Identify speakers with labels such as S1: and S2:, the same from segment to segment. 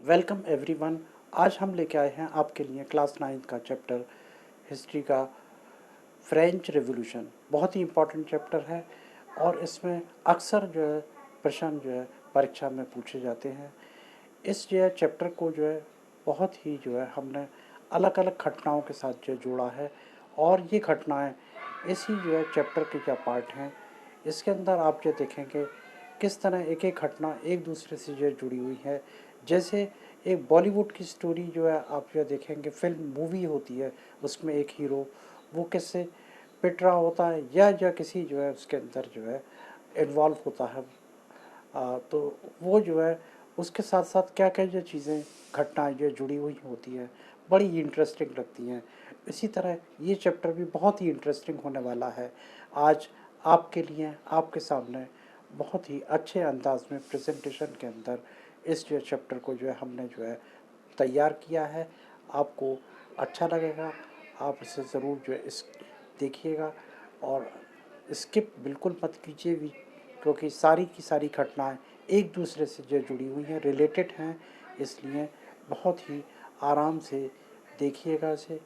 S1: Welcome everyone. आज हम लेके आए हैं आपके लिए क्लास 9 का चैप्टर हिस्ट्री का फ्रेंच रेवोल्यूशन। बहुत ही इम्पोर्टेंट चैप्टर है और इसमें अक्सर जो है प्रश्न जो है परीक्षा में पूछे जाते हैं। इस जो है चैप्टर को जो है बहुत ही जो है हमने अलग अलग घटनाओं के साथ जो जोड़ा है और ये घटनाएं इसी जो है चैप्टर के क्या पार्ट हैं। इसके अंदर आप जो देखेंगे किस तरह एक एक घटना एक दूसरे से जो जुड़ी हुई है। जैसे एक बॉलीवुड की स्टोरी जो है आप जो देखेंगे फिल्म मूवी होती है, उसमें एक हीरो वो किससे पिट रहा होता है या किसी जो है उसके अंदर जो है इन्वॉल्व होता है। तो वो जो है उसके साथ साथ क्या क्या जो चीज़ें घटनाएं जो जुड़ी हुई होती हैं बड़ी इंटरेस्टिंग लगती हैं। इसी तरह ये चैप्टर भी बहुत ही इंटरेस्टिंग होने वाला है। आज आपके लिए आपके सामने बहुत ही अच्छे अंदाज में प्रेजेंटेशन के अंदर इस जो चैप्टर को जो है हमने जो है तैयार किया है। आपको अच्छा लगेगा, आप इसे ज़रूर जो है इस देखिएगा और स्किप बिल्कुल मत कीजिए भी, क्योंकि सारी की सारी घटनाएं एक दूसरे से जो जुड़ी हुई हैं, रिलेटेड हैं। इसलिए बहुत ही आराम से देखिएगा इसे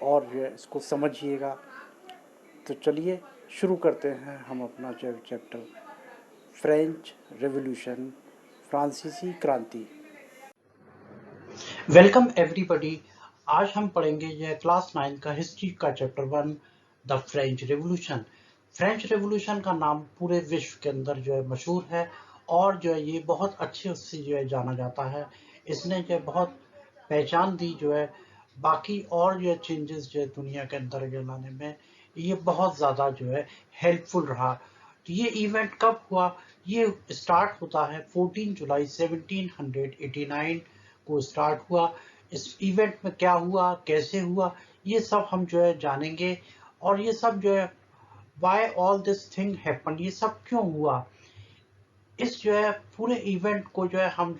S1: और जो है इसको समझिएगा। तो चलिए शुरू करते हैं हम अपना जो चैप्टर फ्रेंच रेवोल्यूशन, फ्रांसीसी क्रांति। Welcome everybody. आज हम पढ़ेंगे यह क्लास 9 का हिस्ट्री का chapter 1, the French revolution. French revolution का नाम पूरे विश्व के अंदर जो है मशहूर है और जो है ये बहुत अच्छे उससे जो है जाना जाता है। इसने जो है बहुत पहचान दी जो है बाकी और जो है चेंजेस जो है दुनिया के अंदर जो लाने में ये बहुत ज़्यादा जो है हेल्पफुल रहा। तो ये इवेंट कब हुआ? ये स्टार्ट होता है 14 जुलाई 1789 को स्टार्ट हुआ। इस इवेंट में क्या हुआ, कैसे हुआ, ये सब हम जो है जानेंगे। और ये सब जो है why all this thing happen, ये सब क्यों हुआ, इस जो है पूरे इवेंट को जो है हम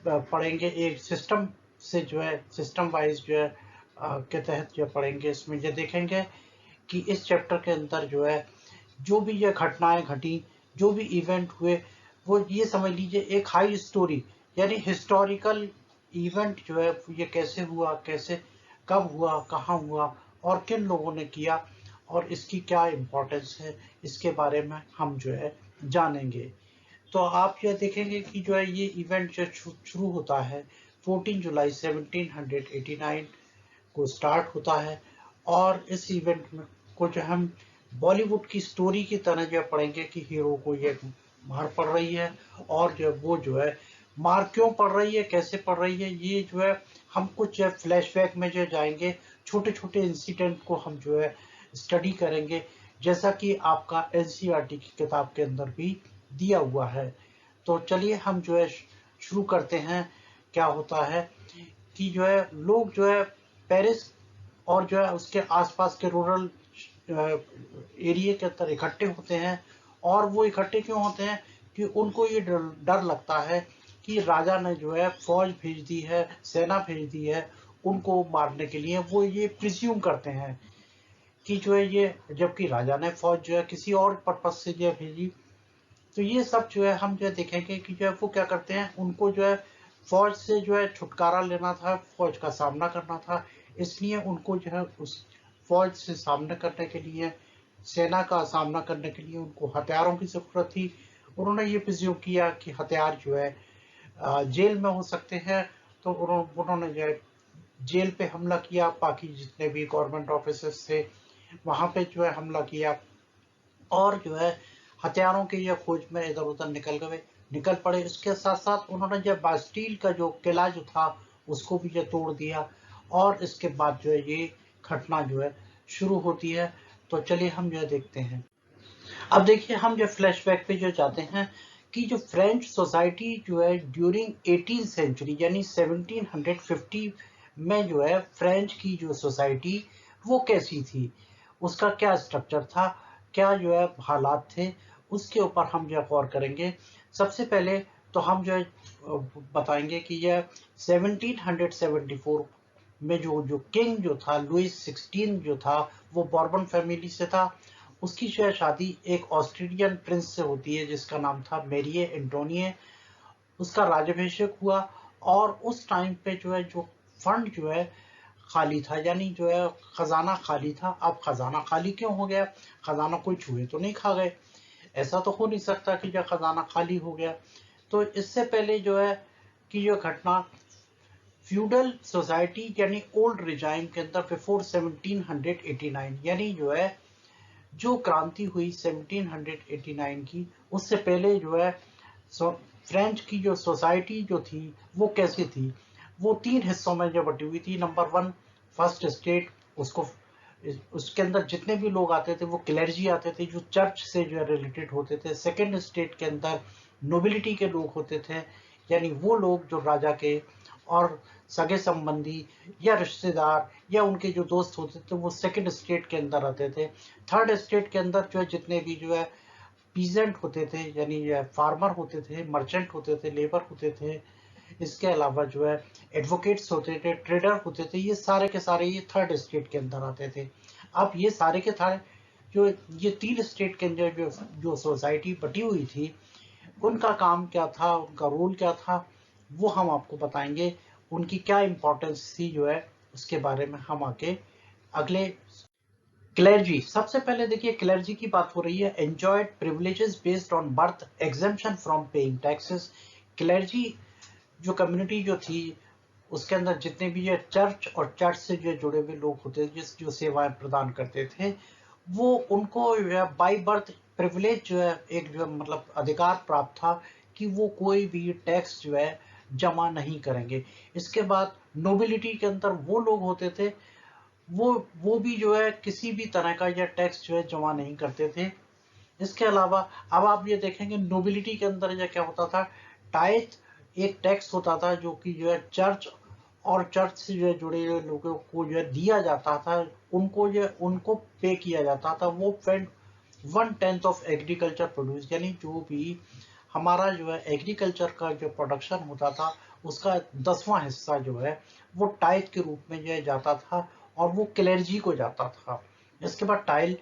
S1: पढ़ेंगे एक सिस्टम से, जो है सिस्टम वाइज जो है के तहत जो पढ़ेंगे। इसमें ये देखेंगे कि इस चैप्टर के अंदर जो है जो भी ये घटनाएं घटी, जो भी इवेंट हुए, वो ये समझ लीजिए एक हाई स्टोरी यानी हिस्टोरिकल इवेंट जो है ये कैसे हुआ, कैसे कब हुआ, कहाँ हुआ और किन लोगों ने किया और इसकी क्या इम्पोर्टेंस है, इसके बारे में हम जो है जानेंगे। तो आप यह देखेंगे कि जो है ये इवेंट जो शुरू होता है 14 जुलाई 1789 को स्टार्ट होता है। और इस इवेंट में को जो हम बॉलीवुड की स्टोरी की तरह जो पढ़ेंगे कि हीरो को ये मार पड़ रही है और जो वो जो है मार क्यों पड़ रही है, कैसे पड़ रही है, ये जो है हम कुछ फ्लैशबैक में जो जाएंगे, छोटे छोटे इंसिडेंट को हम जो है स्टडी करेंगे, जैसा कि आपका एनसीईआरटी की किताब के अंदर भी दिया हुआ है। तो चलिए हम जो है शुरू करते हैं। क्या होता है कि जो है लोग जो है पेरिस और जो है उसके आसपास के रूरल एरिया के अंदर इकट्ठे होते हैं। और वो इकट्ठे क्यों होते हैं कि उनको ये डर लगता है कि राजा ने जो है फौज भेज दी है, सेना भेज दी है उनको मारने के लिए। वो ये प्रिज्यूम करते हैं कि जो है ये, जबकि राजा ने फौज जो है किसी और पर्पज से जो है भेजी। तो ये सब जो है हम जो है देखेंगे कि जो है वो क्या करते हैं, उनको जो है फौज से जो है छुटकारा लेना था, फौज का सामना करना था। इसलिए उनको जो है उस फौज से सामना करने के लिए, सेना का सामना करने के लिए उनको हथियारों की जरूरत थी। उन्होंने ये प्रिज्यूम किया कि हथियार जो है जेल में हो सकते हैं। तो उन्होंने जो है जेल पे हमला किया, बाकी जितने भी गवर्नमेंट ऑफिसर्स थे वहां पे जो है हमला किया और जो है हथियारों की ये खोज में इधर उधर निकल पड़े। इसके साथ साथ उन्होंने जो बास्टील का जो किला जो था उसको भी जो तोड़ दिया। और इसके बाद जो है ये घटना जो है शुरू होती है। तो चलिए हम जो है देखते हैं। अब देखिए हम जो फ्लैशबैक पे जो जाते हैं कि जो फ्रेंच सोसाइटी जो है ड्यूरिंग 18th सेंचुरी यानी 1750 में जो है फ्रेंच की जो सोसाइटी वो कैसी थी, उसका क्या स्ट्रक्चर था, क्या जो है हालात थे, उसके ऊपर हम जो गौर करेंगे। सबसे पहले तो हम जो है बताएंगे कि यह 1774 में जो किंग जो था लुइस 16 जो था वो बॉर्बन फैमिली से था। उसकी जो है शादी एक ऑस्ट्रेलियन प्रिंस से होती है जिसका नाम था मेरिए एंटोनिए। उसका राज्याभिषेक हुआ और उस टाइम पे जो है जो फंड जो है खाली था, यानी जो है खजाना खाली था। अब खजाना खाली क्यों हो गया? खजाना कोई चूहे तो नहीं खा गए? ऐसा तो हो नहीं सकता कि जो खजाना खाली हो गया। तो इससे पहले जो है कि जो घटना फ्यूडल सोसाइटी यानी ओल्ड रिजाइम के अंदर बिफोर 1789, यानी जो है जो क्रांति हुई 1789 की, उससे पहले जो है फ्रेंच की जो सोसाइटी जो थी वो कैसी थी? वो तीन हिस्सों में जो बटी हुई थी। नंबर वन, फर्स्ट स्टेट, उसको उसके अंदर जितने भी लोग आते थे वो क्लर्जी आते थे जो चर्च से जो है रिलेटेड होते थे। सेकेंड स्टेट के अंदर नोबिलिटी के लोग होते थे, यानी वो लोग जो राजा के और सगे संबंधी या रिश्तेदार या उनके जो दोस्त होते थे वो सेकंड स्टेट के अंदर आते थे। थर्ड स्टेट के अंदर जो है जितने भी जो है पीजेंट होते थे, यानी फार्मर होते थे, मर्चेंट होते थे, लेबर होते थे, इसके अलावा जो है एडवोकेट्स होते थे, ट्रेडर होते थे, ये सारे के सारे ये थर्ड स्टेट के अंदर आते थे। अब ये सारे के सारे जो ये तीन स्टेट के अंदर जो सोसाइटी बटी हुई थी, उनका काम क्या था, उनका रोल क्या था, वो हम आपको बताएंगे। उनकी क्या इंपॉर्टेंस थी जो है उसके बारे में हम आगे अगले। क्लर्जी, सबसे पहले देखिए क्लर्जी की बात हो रही है। Enjoyed privileges based on birth, exemption from paying taxes. Clergy जो कम्युनिटी जो थी उसके अंदर जितने भी ये चर्च और चर्च से जो जुड़े हुए लोग होते थे, जिस जो सेवाएं प्रदान करते थे, वो उनको बाई बर्थ प्रिविलेज जो है एक जो मतलब अधिकार प्राप्त था कि वो कोई भी टैक्स जो है जमा नहीं करेंगे। इसके बाद नोबिलिटी के अंदर वो लोग होते थे, वो भी जो है किसी भी तरह का यह टैक्स जो है जमा नहीं करते थे। इसके अलावा अब आप ये देखेंगे नोबिलिटी के अंदर यह क्या होता था, टाइथ एक टैक्स होता था जो कि जो है चर्च और चर्च से जो है जुड़े हुए लोगों को जो है दिया जाता था, उनको पे किया जाता था। वो फ्रेंड 1/10 ऑफ एग्रीकल्चर प्रोड्यूस, यानी जो भी हमारा जो है एग्रीकल्चर का जो प्रोडक्शन होता था उसका 10वां हिस्सा जो है वो टाइथ के रूप में जो है जाता था और वो क्लेर्जी को जाता था। इसके बाद tile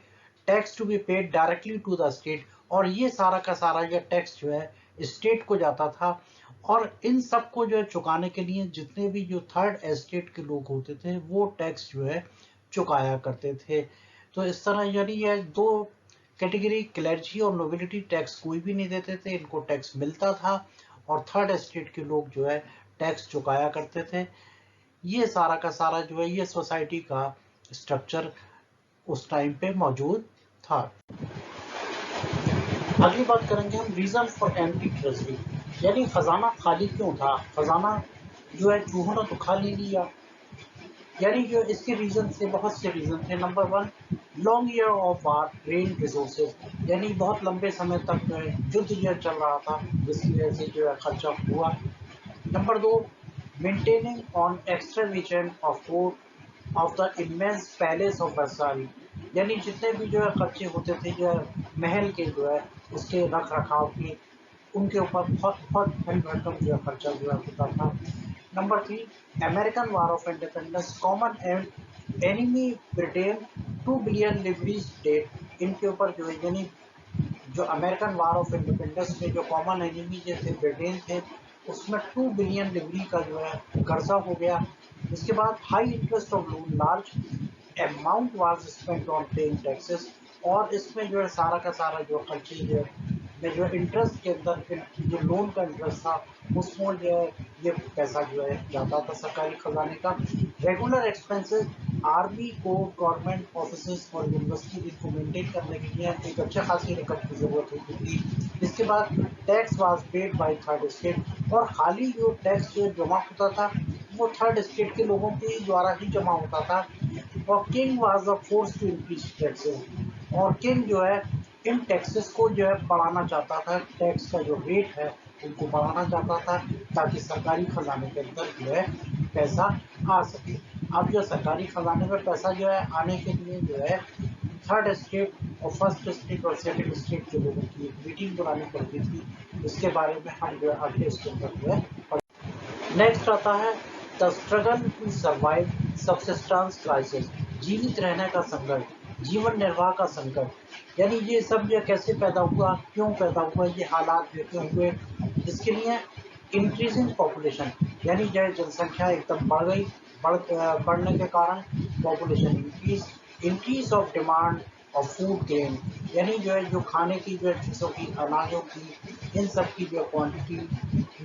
S1: tax to be paid directly to the state, और ये सारा का सारा ये टैक्स जो है स्टेट को जाता था। और इन सबको जो है चुकाने के लिए जितने भी जो थर्ड एस्टेट के लोग होते थे वो टैक्स जो है चुकाया करते थे। तो इस तरह यानी ये दो कैटेगरी, क्लर्जी और नोबिलिटी, टैक्स कोई भी नहीं देते थे, इनको टैक्स मिलता था और थर्ड एस्टेट के लोग जो है टैक्स चुकाया करते थे। ये सारा का सारा जो है ये सोसाइटी का स्ट्रक्चर उस टाइम पे मौजूद था। अगली बात करेंगे हम रीजन फॉर एम्प्टी ट्रेजरी, यानी खजाना खाली क्यों था? खजाना जो है चूहों ने तो खा नहीं लिया, यानी जो इसके रीजन से बहुत से रीजन थे। Number one, long year of war drain resources, यानी बहुत लंबे समय तक जो है युद्ध जो चल रहा था जिसकी वजह से जो है खर्चा हुआ। नंबर दो, maintaining on extravagant of court of the immense palace of Versailles, यानी जितने भी जो है खर्चे होते थे जो है महल के जो है उसके रख रखाव के, उनके ऊपर बहुत बहुत बड़ी भरकम जो है खर्चा जो है होता था। Number three, American war of independence, common enemy Britain, 2 billion livres debt, इनके ऊपर जो है यानी जो अमेरिकन वार ऑफ इंडिपेंडेंस में जो कॉमन एनिमी जैसे ब्रिटेन थे उसमें 2 बिलियन लिवरी का जो है कर्जा हो गया। इसके बाद high interest of loan, large amount was spent on paying taxes, और इसमें जो है सारा का सारा जो खर्चे जो है में जो इंटरेस्ट के अंदर जो लोन का इंटरेस्ट था उसमें जो है ये पैसा जो है जाता था सरकारी खजाने का। रेगुलर एक्सपेंसेस, आर्मी को गवर्नमेंट ऑफिस और यूनिवर्सिटी को मेंटेन करने के लिए एक अच्छे खासी रकम की जरूरत होती थी। इसके बाद tax was paid by third state, और खाली जो टैक्स जो जमा होता था वो थर्ड स्टेट के लोगों के द्वारा ही जमा होता था। और king was a force to increase taxes, और किंग जो है इन टैक्सेस को जो है बढ़ाना चाहता था, टैक्स का जो रेट है उनको बढ़ाना चाहता था ताकि सरकारी खजाने के अंदर जो है पैसा आ सके। अब जो सरकारी खजाने में पैसा जो है आने के लिए जो है थर्ड स्टेट और फर्स्ट स्टेट और सेकंड स्टेट के लोगों की एक मीटिंग बुलानी पड़ती थी। इसके बारे में हम जो है अगले स्टेप पर जो है। नेक्स्ट आता है the struggle to survive subsistence crisis, जीवित रहने का संघर्ष, जीवन निर्वाह का संकट, यानी ये सब जो कैसे पैदा हुआ, क्यों पैदा हुआ, ये हालात जो क्यों हुए? इसके लिए इंक्रीजिंग पॉपुलेशन, यानी जो है जनसंख्या एकदम बढ़ गई, बढ़ने के कारण population increase of demand of food grain, यानी जो है जो खाने की जो है चीज़ों की, अनाजों की, इन सब की जो क्वांटिटी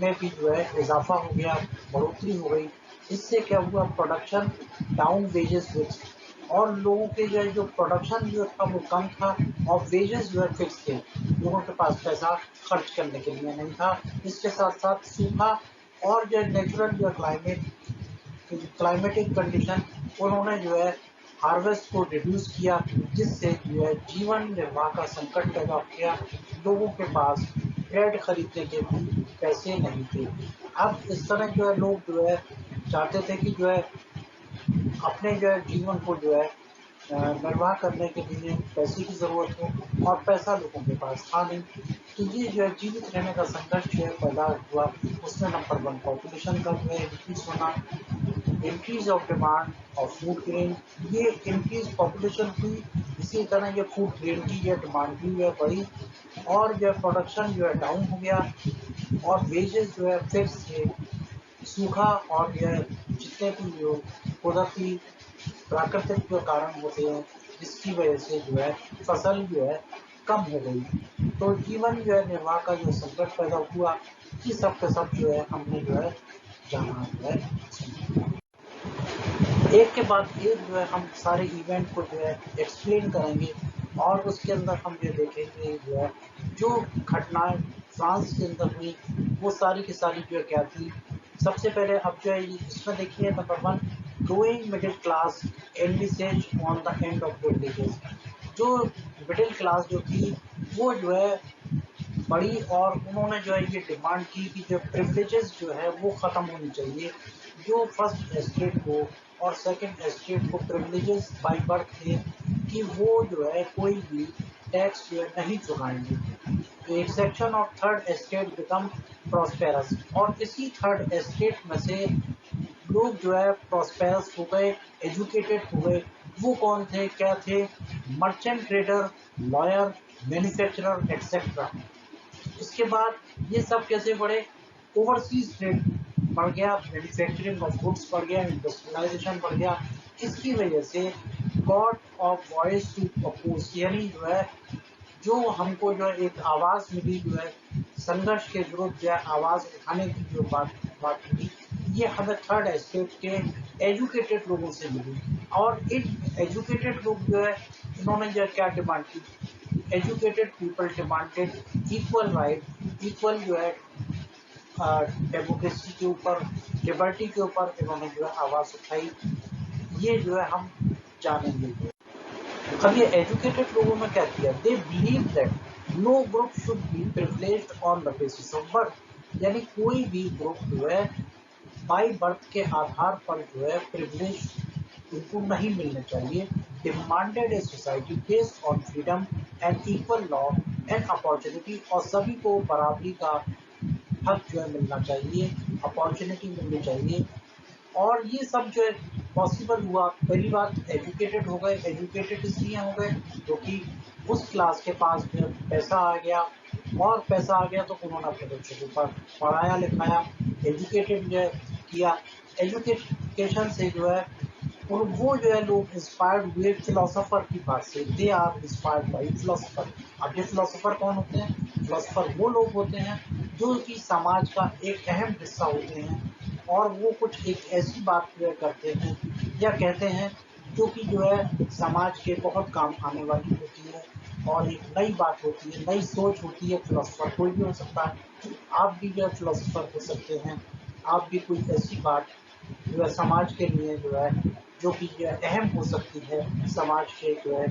S1: में भी जो है इजाफा हो गया, बढ़ोतरी हो गई। इससे क्या हुआ, प्रोडक्शन डाउन, वेजेस फिक्स, और लोगों के जो प्रोडक्शन जो था वो कम था, और वेजेस जो है फिक्स थे, लोगों के पास पैसा खर्च करने के लिए नहीं था। इसके साथ साथ सूखा और जो नेचुरल जो क्लाइमेटिक कंडीशन, उन्होंने जो है हार्वेस्ट को रिड्यूस किया, जिससे जो है जीवन निर्वाह का संकट पैदा किया। लोगों के पास ब्रेड खरीदने के भी पैसे नहीं थे। अब इस तरह जो है लोग जो है चाहते थे कि जो है अपने जो है जीवन को जो है निर्वाह करने के लिए पैसे की ज़रूरत हो, और पैसा लोगों के पास था नहीं। तो ये जो है जीवित रहने का संघर्ष जो है पैदा हुआ। उसमें नंबर वन पॉपुलेशन का जो है इंक्रीज होना, increase of demand of food grain, ये इंक्रीज पॉपुलेशन हुई, इसी तरह ये फूड ग्रेन की जो डिमांड भी जो है बढ़ी, और जो है प्रोडक्शन जो है डाउन हो गया, और वेजेस जो है फिक्स थे। सूखा और जो है जितने भी जो कुदरती प्राकृतिक जो कारण होते हैं, जिसकी वजह से जो है फसल जो है कम हो गई, तो जीवन जो है निर्वाह का जो संकट पैदा हुआ। ये सब के सब जो है हमने जो है जाना जो है, एक के बाद एक जो है हम सारे इवेंट को जो है एक्सप्लेन करेंगे, और उसके अंदर हम ये देखेंगे जो है जो घटनाएं फ्रांस के अंदर हुई, वो सारी की सारी जो है क्या थी। सबसे पहले अब जो है इसमें देखिए, number one, growing middle class envisages on the end of privileges, जो मिडिल क्लास जो थी वो जो है बड़ी, और उन्होंने जो है ये डिमांड की कि जो प्रिविलेजेस जो है वो ख़त्म होनी चाहिए। जो फर्स्ट एस्टेट को और सेकंड एस्टेट को प्रिविलेजेस बाय बर्थ थे, कि वो जो है कोई भी टैक्स जो है नहीं चुकाएंगे। एक section of third estate become prosperous, और इसी थर्ड एस्टेट में से लोग जो है प्रॉस्पेरस हो गए, एजुकेटेड हो गए। वो कौन थे, क्या थे? Merchant trader, lawyer, manufacturer etcetera. इसके बाद ये सब कैसे बढ़े? ओवरसीज ट्रेड बढ़ गया, मैन्युफैक्चरिंग ऑफ गुड्स बढ़ गया, इंडस्ट्रियलाइजेशन बढ़ गया। इसकी वजह से got of voice to oppose, यानी जो है जो हमको जो है एक आवाज़ मिली, जो है संघर्ष के विरुद्ध जो है आवाज़ उठाने की जो बात मिली, ये हमें थर्ड एस्टेट के एजुकेटेड लोगों से मिली। और इन एजुकेटेड लोग जो है इन्होंने जो है क्या डिमांड की? Educated people demanded equal right, equal जो है डेमोक्रेसी के ऊपर, लिबर्टी के ऊपर इन्होंने जो है आवाज़ उठाई। ये जो है हम जानेंगे। अब ये एजुकेटेड लोगों में क्या किया? They believe that no group should be privileged on the basis of birth, यानी कोई भी ग्रुप जो है बाई बर्थ के आधार पर जो है प्रिविलेज उनको नहीं मिलने चाहिए। Demanded a society based on freedom and equal law and opportunity, और सभी को बराबरी का हक जो है मिलना चाहिए, अपॉर्चुनिटी मिलनी चाहिए। और ये सब जो है पॉसिबल हुआ। पहली बात, एजुकेटेड हो गए। एजुकेटेड इसलिए हो गए क्योंकि उस क्लास के पास जो है पैसा आ गया, और पैसा आ गया तो उन्होंने अपने बच्चों को पढ़ाया लिखाया, एजुकेटेड जो है किया। एजुकेशन से जो है और वो जो है लोग इंस्पायर्ड हुए फिलोसोफर की बात से। They are inspired by philosopher. अब ये फिलोसोफर कौन होते हैं? फिलोसोफर वो लोग होते हैं जो कि समाज का एक अहम हिस्सा होते हैं, और वो कुछ एक ऐसी बात करते हैं या कहते हैं जो कि जो है समाज के बहुत काम आने वाली होती है, और एक नई बात होती है, नई सोच होती है। फिलोसोफर कोई भी हो सकता है, आप भी जो है फिलोसोफर हो सकते हैं। आप भी कोई ऐसी बात जो है समाज के लिए जो है जो कि अहम हो सकती है, समाज के जो है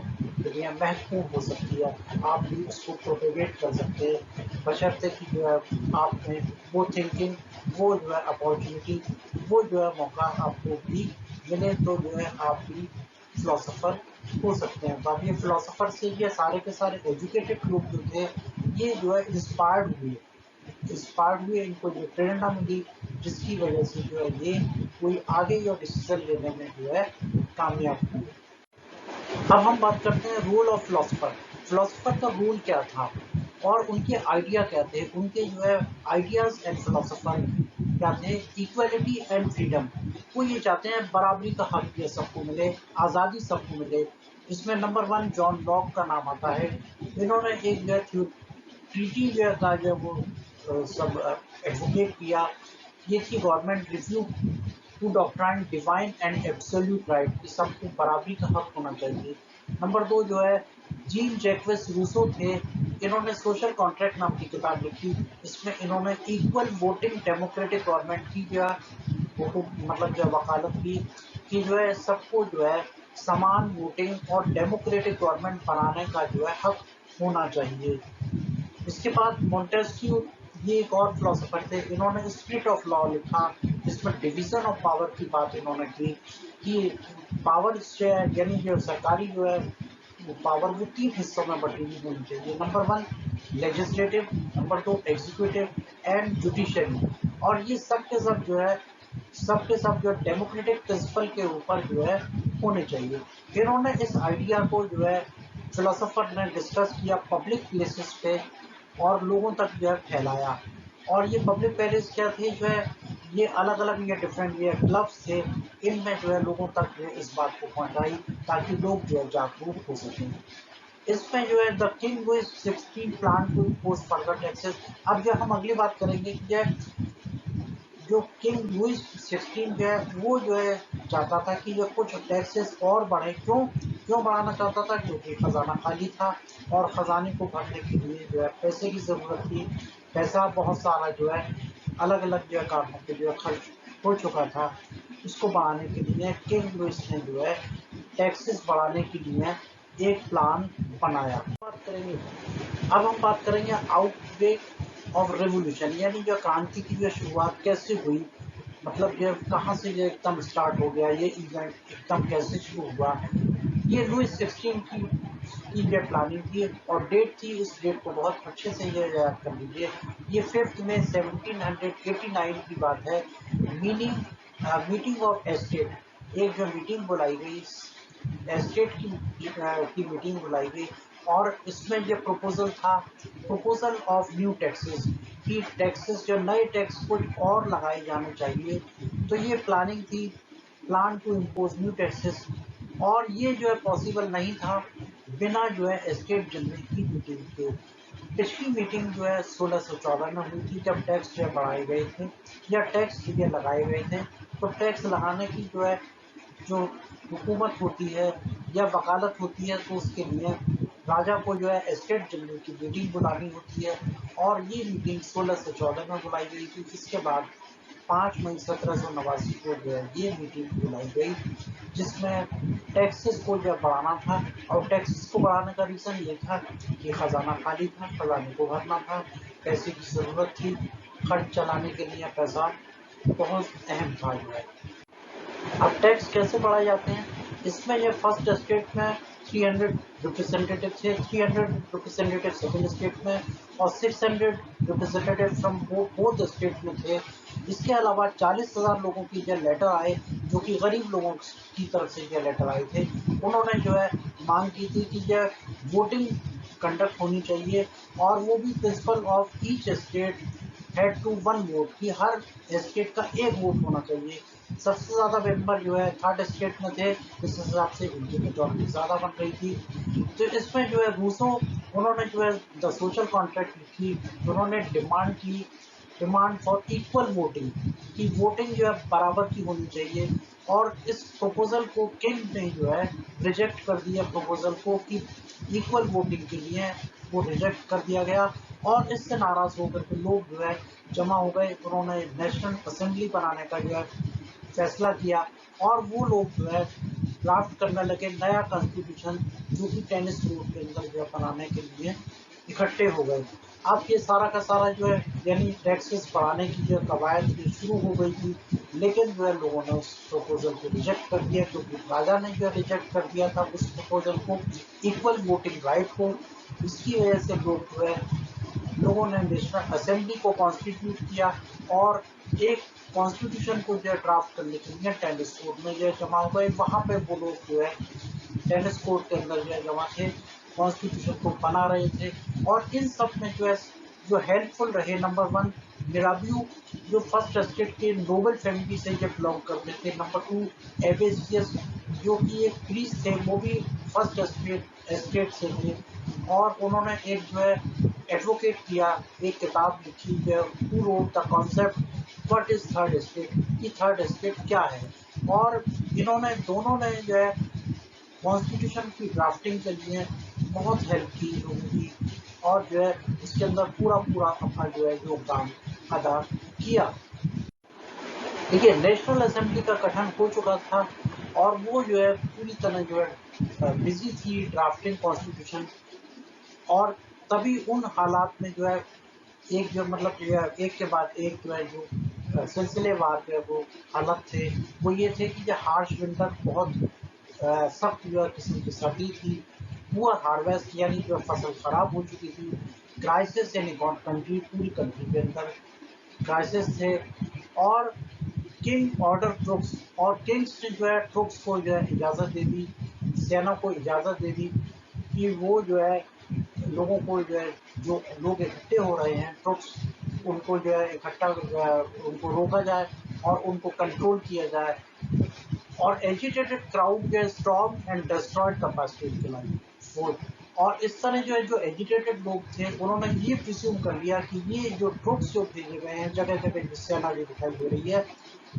S1: लिए महत्वपूर्ण हो सकती है, आप भी उसको प्रोपेगेट कर सकते हैं, बशर्ते कि जो है आप में वो थिंकिंग, वो जो है अपॉर्चुनिटी, वो जो है मौका आपको भी मिले, तो जो है आप भी फिलोसोफर हो सकते हैं। तो अब ये फिलोसोफर से ये सारे के सारे एजुकेटेड लोग जो थे, ये जो है इंस्पायर्ड हुए, इनको जो प्रेरणा मिली, जिसकी वजह से जो है ये कोई आगे जो डिसीजन लेने में जो है कामयाब हुए। अब हम बात करते हैं रोल ऑफ फिलोसोफर। फिलोसोफर का रोल क्या था और उनके आइडिया क्या थे? उनके जो है आइडियाज एंड फिलोसोफर क्या थे, इक्वलिटी एंड फ्रीडम। वो ये चाहते हैं बराबरी का हक ये सबको मिले, आज़ादी सबको मिले। इसमें नंबर 1 जॉन लॉक का नाम आता है। इन्होंने एक जो ट्रीटी जो था जो वो सब एडवोकेट किया। ये थी government review to doctrine divine and absolute right, कि सबको बराबरी का हक होना चाहिए। नंबर 2 जो है जीन जैक्विस रूसो थे। इन्होंने सोशल कॉन्ट्रैक्ट नाम की किताब लिखी। इसमें इन्होंने इक्वल वोटिंग डेमोक्रेटिक गवर्नमेंट की जो है मतलब जो वकालत की कि जो है सबको जो है समान वोटिंग और डेमोक्रेटिक गवर्नमेंट बनाने का जो है हक होना चाहिए। इसके बाद मोंटेस्क्यू, ये एक और फिलोसोफर थे। इन्होंने स्पिरिट ऑफ लॉ लिखा, जिसमें डिवीजन ऑफ पावर की बात इन्होंने की कि पावर जो है यानी जो सरकारी जो है वो पावर वो 3 हिस्सों में बटी हुई होनी चाहिए। Number 1 legislative, number 2 executive and judiciary. और ये सब के सब जो है जो डेमोक्रेटिक प्रिंसिपल के ऊपर जो है होने चाहिए। इन्होंने इस आइडिया को जो है फिलोसोफर ने डिस्कस किया पब्लिक प्लेसेस पे और लोगों तक जो है फैलाया। और ये पब्लिक प्लेस क्या थे जो है, ये अलग अलग ये डिफरेंट ये क्लब्स थे। इनमें जो है लोगों तक जो है इस बात को पहुंचाई ताकि लोग जो है जागरूक हो सकें। इसमें जो है the king Louis 16 plan to impose further taxes. अब जो हम अगली बात करेंगे कि जो किंग लुइस 16 जो है वो जो है चाहता था कि जो कुछ टैक्सेस और बढ़े। क्यों क्यों बढ़ाना चाहता था? क्योंकि खजाना खाली था और खजाने को भरने के लिए जो है पैसे की जरूरत थी। पैसा बहुत सारा जो है अलग अलग जो है कारणों पे जो है खर्च हो चुका था। उसको बढ़ाने के लिए किंग लुइस ने जो है टैक्सेस बढ़ाने के लिए एक प्लान बनाया। बात करेंगे, अब हम बात करेंगे आउटब्रेक ऑफ रेवोल्यूशन, यानी जो क्रांति की जो शुरुआत कैसे हुई, मतलब ये कहाँ से ये एकदम स्टार्ट हो गया, ये इवेंट एकदम कैसे शुरू हुआ। ये लुइस 16 की ये प्लानिंग थी और डेट थी, इस डेट को बहुत अच्छे से ये याद कर लीजिए। ये 5 मई 1789 की बात है। मीटिंग ऑफ एस्टेट, एक जो मीटिंग बुलाई गई एस्टेट की मीटिंग बुलाई गई और इसमें जो प्रपोजल था, प्रपोजल ऑफ न्यू टैक्सेस, कि टैक्सेस जो नए टैक्स कुछ और लगाए जाने चाहिए। तो ये प्लानिंग थी, plan to impose new taxes. और ये जो है पॉसिबल नहीं था बिना जो है एस्टेट जनरल की मीटिंग के। पिछली मीटिंग जो है 1614 में हुई थी, जब टैक्स जो बढ़ाए गए थे या टैक्स जो लगाए गए थे। तो टैक्स लगाने की जो हुकूमत होती है या वकालत होती है, तो उसके लिए राजा को जो है एस्टेट जनरल की मीटिंग बुलानी होती है। और ये मीटिंग 1614 में बुलाई गई थी। इसके बाद 5 मई 1789 को जो है ये मीटिंग बुलाई गई, जिसमें टैक्सेस को जो बढ़ाना था। और टैक्सेस को बढ़ाने का रीज़न ये था कि खजाना खाली था, खजाने को भरना था, पैसे की ज़रूरत थी, खर्च चलाने के लिए पैसा बहुत अहम था जो है। अब टैक्स कैसे बढ़ाए जाते हैं? इसमें ये फर्स्ट स्टेट में 300 रिप्रेजेंटेटिव थे, 300 रिप्रेजेंटेटिव सेकंड स्टेट में और 600 रिप्रेजेंटेटिव फ्रॉम बोथ स्टेट में थे। इसके अलावा 40,000 लोगों की जो लेटर आए, जो कि गरीब लोगों की तरफ से जो लेटर आए थे। उन्होंने जो है मांग की थी कि जो वोटिंग कंडक्ट होनी चाहिए और वो भी principle of each state had to one vote, कि हर स्टेट का एक वोट होना चाहिए। सबसे ज़्यादा मेंबर जो है थर्ड स्टेट में थे, इस हिसाब से उनकी मेजॉरिटी ज़्यादा बन रही थी। तो इसमें जो है रूसो, उन्होंने जो है द सोशल कॉन्ट्रैक्ट लिखी। उन्होंने डिमांड फॉर इक्वल वोटिंग, कि वोटिंग जो है बराबर की होनी चाहिए। और इस प्रपोजल को किंग ने जो है रिजेक्ट कर दिया, प्रपोजल को कि इक्वल वोटिंग के लिए वो रिजेक्ट कर दिया गया। और इससे नाराज होकर के लोग जो है जमा हो गए। उन्होंने नेशनल असेंबली बनाने का जो है फैसला किया और वो लोग जो है ड्राफ्ट करने लगे नया कॉन्स्टिट्यूशन, जो कि टेनिस कोर्ट के अंदर जो है बनाने के लिए इकट्ठे हो गए। अब ये सारा का सारा जो है यानी टैक्सेस बढ़ाने की जो कवायद शुरू हो गई थी, लेकिन जो है लोगों ने उस प्रपोजल को रिजेक्ट कर दिया, क्योंकि राजा ने जो रिजेक्ट कर दिया था उस प्रपोजल को, इक्वल वोटिंग राइट को। इसकी वजह से लोगों ने नेशनल असेंबली को कॉन्स्टिट्यूट किया और एक कॉन्स्टिट्यूशन को जो है ड्राफ्ट करने के लिए टेनिस कोर्ट में जो है जमा हो गए। वहाँ पे वो लोग जो है टेनिस कोर्ट के अंदर जो है जमा थे, कॉन्स्टिट्यूशन को बना रहे थे। और इन सब में जो है जो हेल्पफुल रहे, नंबर 1 मिराबियो जो फर्स्ट एस्टेट के नोबल फैमिली से जब बिलोंग करते थे। नंबर 2 एबेसियस जो कि एक प्रीस्ट थे, वो भी फर्स्ट एस्टेट से थे और उन्होंने एक जो है एडवोकेट किया, एक किताब लिखी है who wrote the concept what is third estate, कि थर्ड एस्टेट क्या है। और इन्होंने दोनों ने जो है कॉन्स्टिट्यूशन की ड्राफ्टिंग के लिए बहुत हेल्प की लोगों की और जो है इसके अंदर पूरा पूरा अपना जो है योगदान अदा किया। देखिए नेशनल असेंबली का गठन हो चुका था और वो जो है पूरी तरह जो है बिजी थी ड्राफ्टिंग कॉन्स्टिट्यूशन। और तभी उन हालात में जो है एक जो मतलब एक के बाद एक जो है जो सिलसिलेवार जो है वो हालत थे, वो ये थे कि जो हार्श विंटर, बहुत सख्त जो है किस्म की सर्दी थी, पुअर हार्वेस्ट यानी जो फसल खराब हो चुकी थी, क्राइसिस यानी कंट्री पूरी कंट्री के अंदर क्राइसिस थे। और किंग ऑर्डर ट्रुप्स, और किंग्स ने जो है ट्रुप्स को जो है इजाज़त दे दी, सेना को इजाज़त दे दी कि वो जो है लोगों को जो है जो लोग इकट्ठे हो रहे हैं ट्रुप्स, उनको जो है इकट्ठा उनको रोका जाए और उनको कंट्रोल किया जाए। और एजिटेटेड क्राउड जो स्टॉर्म एंड डिस्ट्रॉयड कैपेसिटी किलाई फोर्ट। और इस तरह जो एजिटेटेड लोग थे उन्होंने ये प्रिज्यूम कर लिया कि ये जो ट्रुप्स जो भेजे गए हैं जगह जगह जिस सेना जो दिखाई दे रही है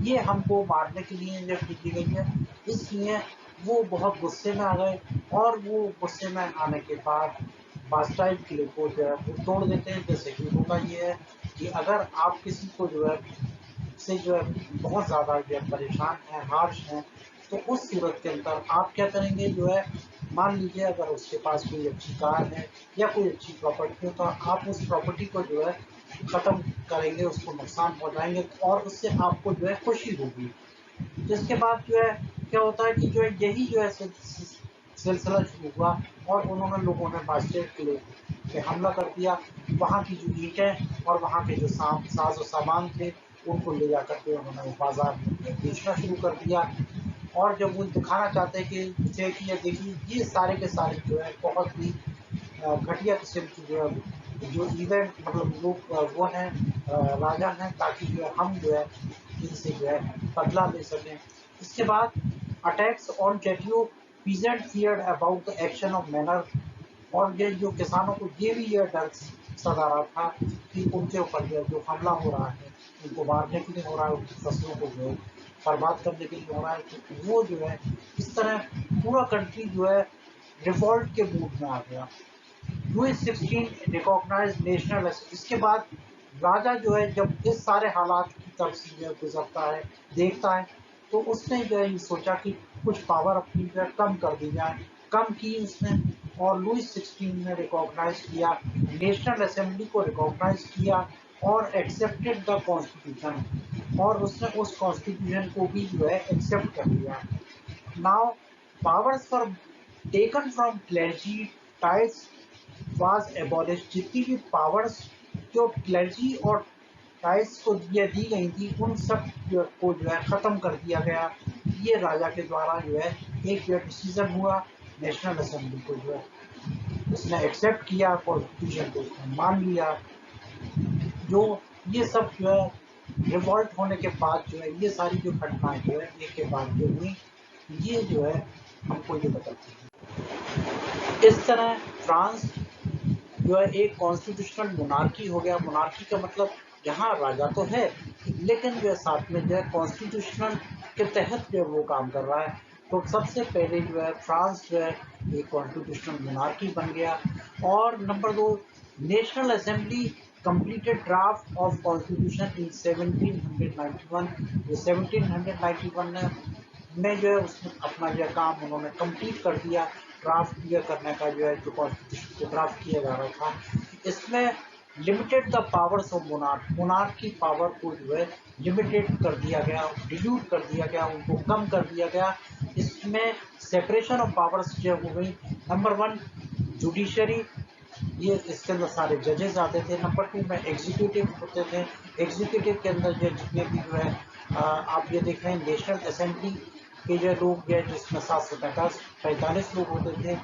S1: ये हमको मारने के लिए जो भेजी गई है, इसलिए वो बहुत गुस्से में आ गए। और वो गुस्से में आने के बाद बास्टाइल किले को जो है वो तोड़ देते हैं। जैसे कि होता ये है कि अगर आप किसी को जो है से जो है बहुत ज़्यादा जो है परेशान है, हार्श है, तो उस सूरत के अंदर आप क्या करेंगे जो है, मान लीजिए अगर उसके पास कोई अच्छी कार है या कोई अच्छी प्रॉपर्टी है तो आप उस प्रॉपर्टी को जो है ख़त्म करेंगे, उसको नुकसान पहुंचाएंगे और उससे आपको जो है खुशी होगी। जिसके बाद जो है क्या होता है कि जो है यही जो है सिलसिला शुरू हुआ और उन्होंने लोगों ने बास्टेट किले पे हमला कर दिया। वहाँ की जो ईंटें और वहाँ के जो साज सामान थे उनको ले जा करके उन्होंने बाजार में बेचना शुरू कर दिया। और जब वो दिखाना चाहते कि ये देखिए ये सारे के सारे जो है बहुत ही घटिया किस्म की जो इवेंट मतलब लोग वो हैं राजा हैं, ताकि जो है हम जो है इनसे जो है बदला ले सकें। इसके बाद attacks on chateaux, peasant feared about the action of manor. और ये जो किसानों को ये भी यह डर सता रहा था कि उनके ऊपर जो हमला हो रहा है उनको मारने के लिए हो रहा है, उनकी फसलों को जो है बर्बाद करने के लिए हो रहा है। तो वो जो है इस तरह पूरा कंट्री जो है रिवॉल्ट के मूड में आ गया। Louis 16 recognise national. इसके बाद राजा जो है जब इस सारे हालात की तरफ से जो गुजरता है देखता है तो उसने जो है ये सोचा कि कुछ पावर अपनी जो है कम कर दी जाए। कम की उसने और लुई 16 ने रिकॉग्नाइज किया, नेशनल असेंबली को रिकॉग्नाइज किया और एक्सेप्टेड द कॉन्स्टिट्यूशन, और उसने उस कॉन्स्टिट्यूशन को भी जो है एक्सेप्ट कर लिया। Now powers for taken from clergy tiles was abolish. जितनी भी पावर्स जो क्लर्जी और टाइल्स को दी गई थी उन सब को जो है ख़त्म कर दिया गया। ये राजा के द्वारा जो है एक जो डिसीजन हुआ, नेशनल असेंबली को जो है उसने एक्सेप्ट किया, कॉन्स्टिट्यूशन को उसने मान लिया। जो ये सब जो है रिवॉल्ट होने के बाद जो है ये सारी जो घटनाएं जो है एक के बाद जो हुई, ये जो है हमको ये बताती है। इस तरह फ्रांस जो है एक कॉन्स्टिट्यूशनल मोनार्की हो गया। मोनार्की का मतलब यहाँ राजा तो है लेकिन जो है साथ में जो है कॉन्स्टिट्यूशनल के तहत जो है वो काम कर रहा है। तो सबसे पहले जो है फ्रांस जो है एक कॉन्स्टिट्यूशनल मोनार्की बन गया। और number 2, national assembly completed draft of constitution in 1791। जो 1791 में जो है उसने अपना जो काम उन्होंने कंप्लीट कर दिया। ड्राफ्ट क्लियर करने का जो है जो कॉन्स्टिट्यूशन को ड्राफ्ट किया जा रहा था, इसमें limited the powers of monarch, monarch की पावर को जो है लिमिटेड कर दिया गया, डिल्यूट कर दिया गया, उनको कम कर दिया गया। इसमें सेपरेशन ऑफ पावर्स जो हो गई। नंबर 1 जुडिशरी, ये इसके अंदर सारे जजेस आते थे। नंबर 2 में एग्जीक्यूटिव होते थे। एग्जीक्यूटिव के अंदर जो जितने भी जो है आप ये देख रहे हैं नेशनल असेंबली के जो लोग जो है जिसमें 745 लोग होते थे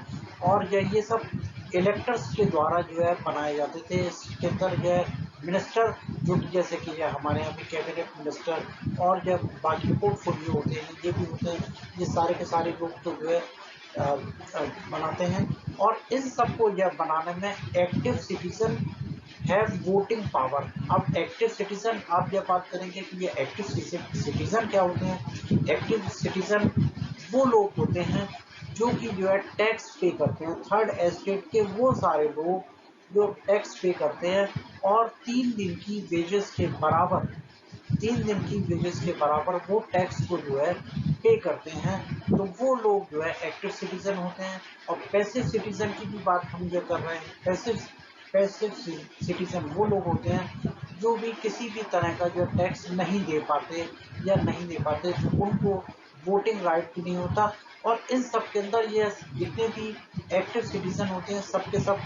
S1: और जो ये सब इलेक्टर्स के द्वारा जो है बनाए जाते थे। इसके अंदर जो है मिनिस्टर जो कि जैसे कि ये हमारे यहाँ पे कैबिनेट मिनिस्टर और जब बाकी पोर्टफोलियो होते हैं ये भी होते हैं, ये सारे के सारे लोग तो जो है बनाते हैं। और इन सबको यह बनाने में active citizen have voting power. अब एक्टिव सिटीजन आप जब बात करेंगे कि ये एक्टिव सिटीजन क्या होते हैं, एक्टिव सिटीजन वो लोग होते हैं जो कि जो है टैक्स पे करते हैं, थर्ड एस्टेट के वो सारे लोग जो टैक्स पे करते हैं और 3 दिन की वेजेस के बराबर, 3 दिन की वेजेस के बराबर वो टैक्स को जो है पे करते हैं। तो वो लोग जो है एक्टिव सिटीजन होते हैं। और पैसिव सिटीजन की भी बात हम जो कर रहे हैं, पैसिव पैसिव सिटीजन वो लोग होते हैं जो भी किसी भी तरह का जो टैक्स नहीं दे पाते या नहीं दे पाते, जो उनको वोटिंग राइट भी नहीं होता। और इन सब के अंदर ये जितने भी एक्टिव सिटीजन होते हैं सबके सब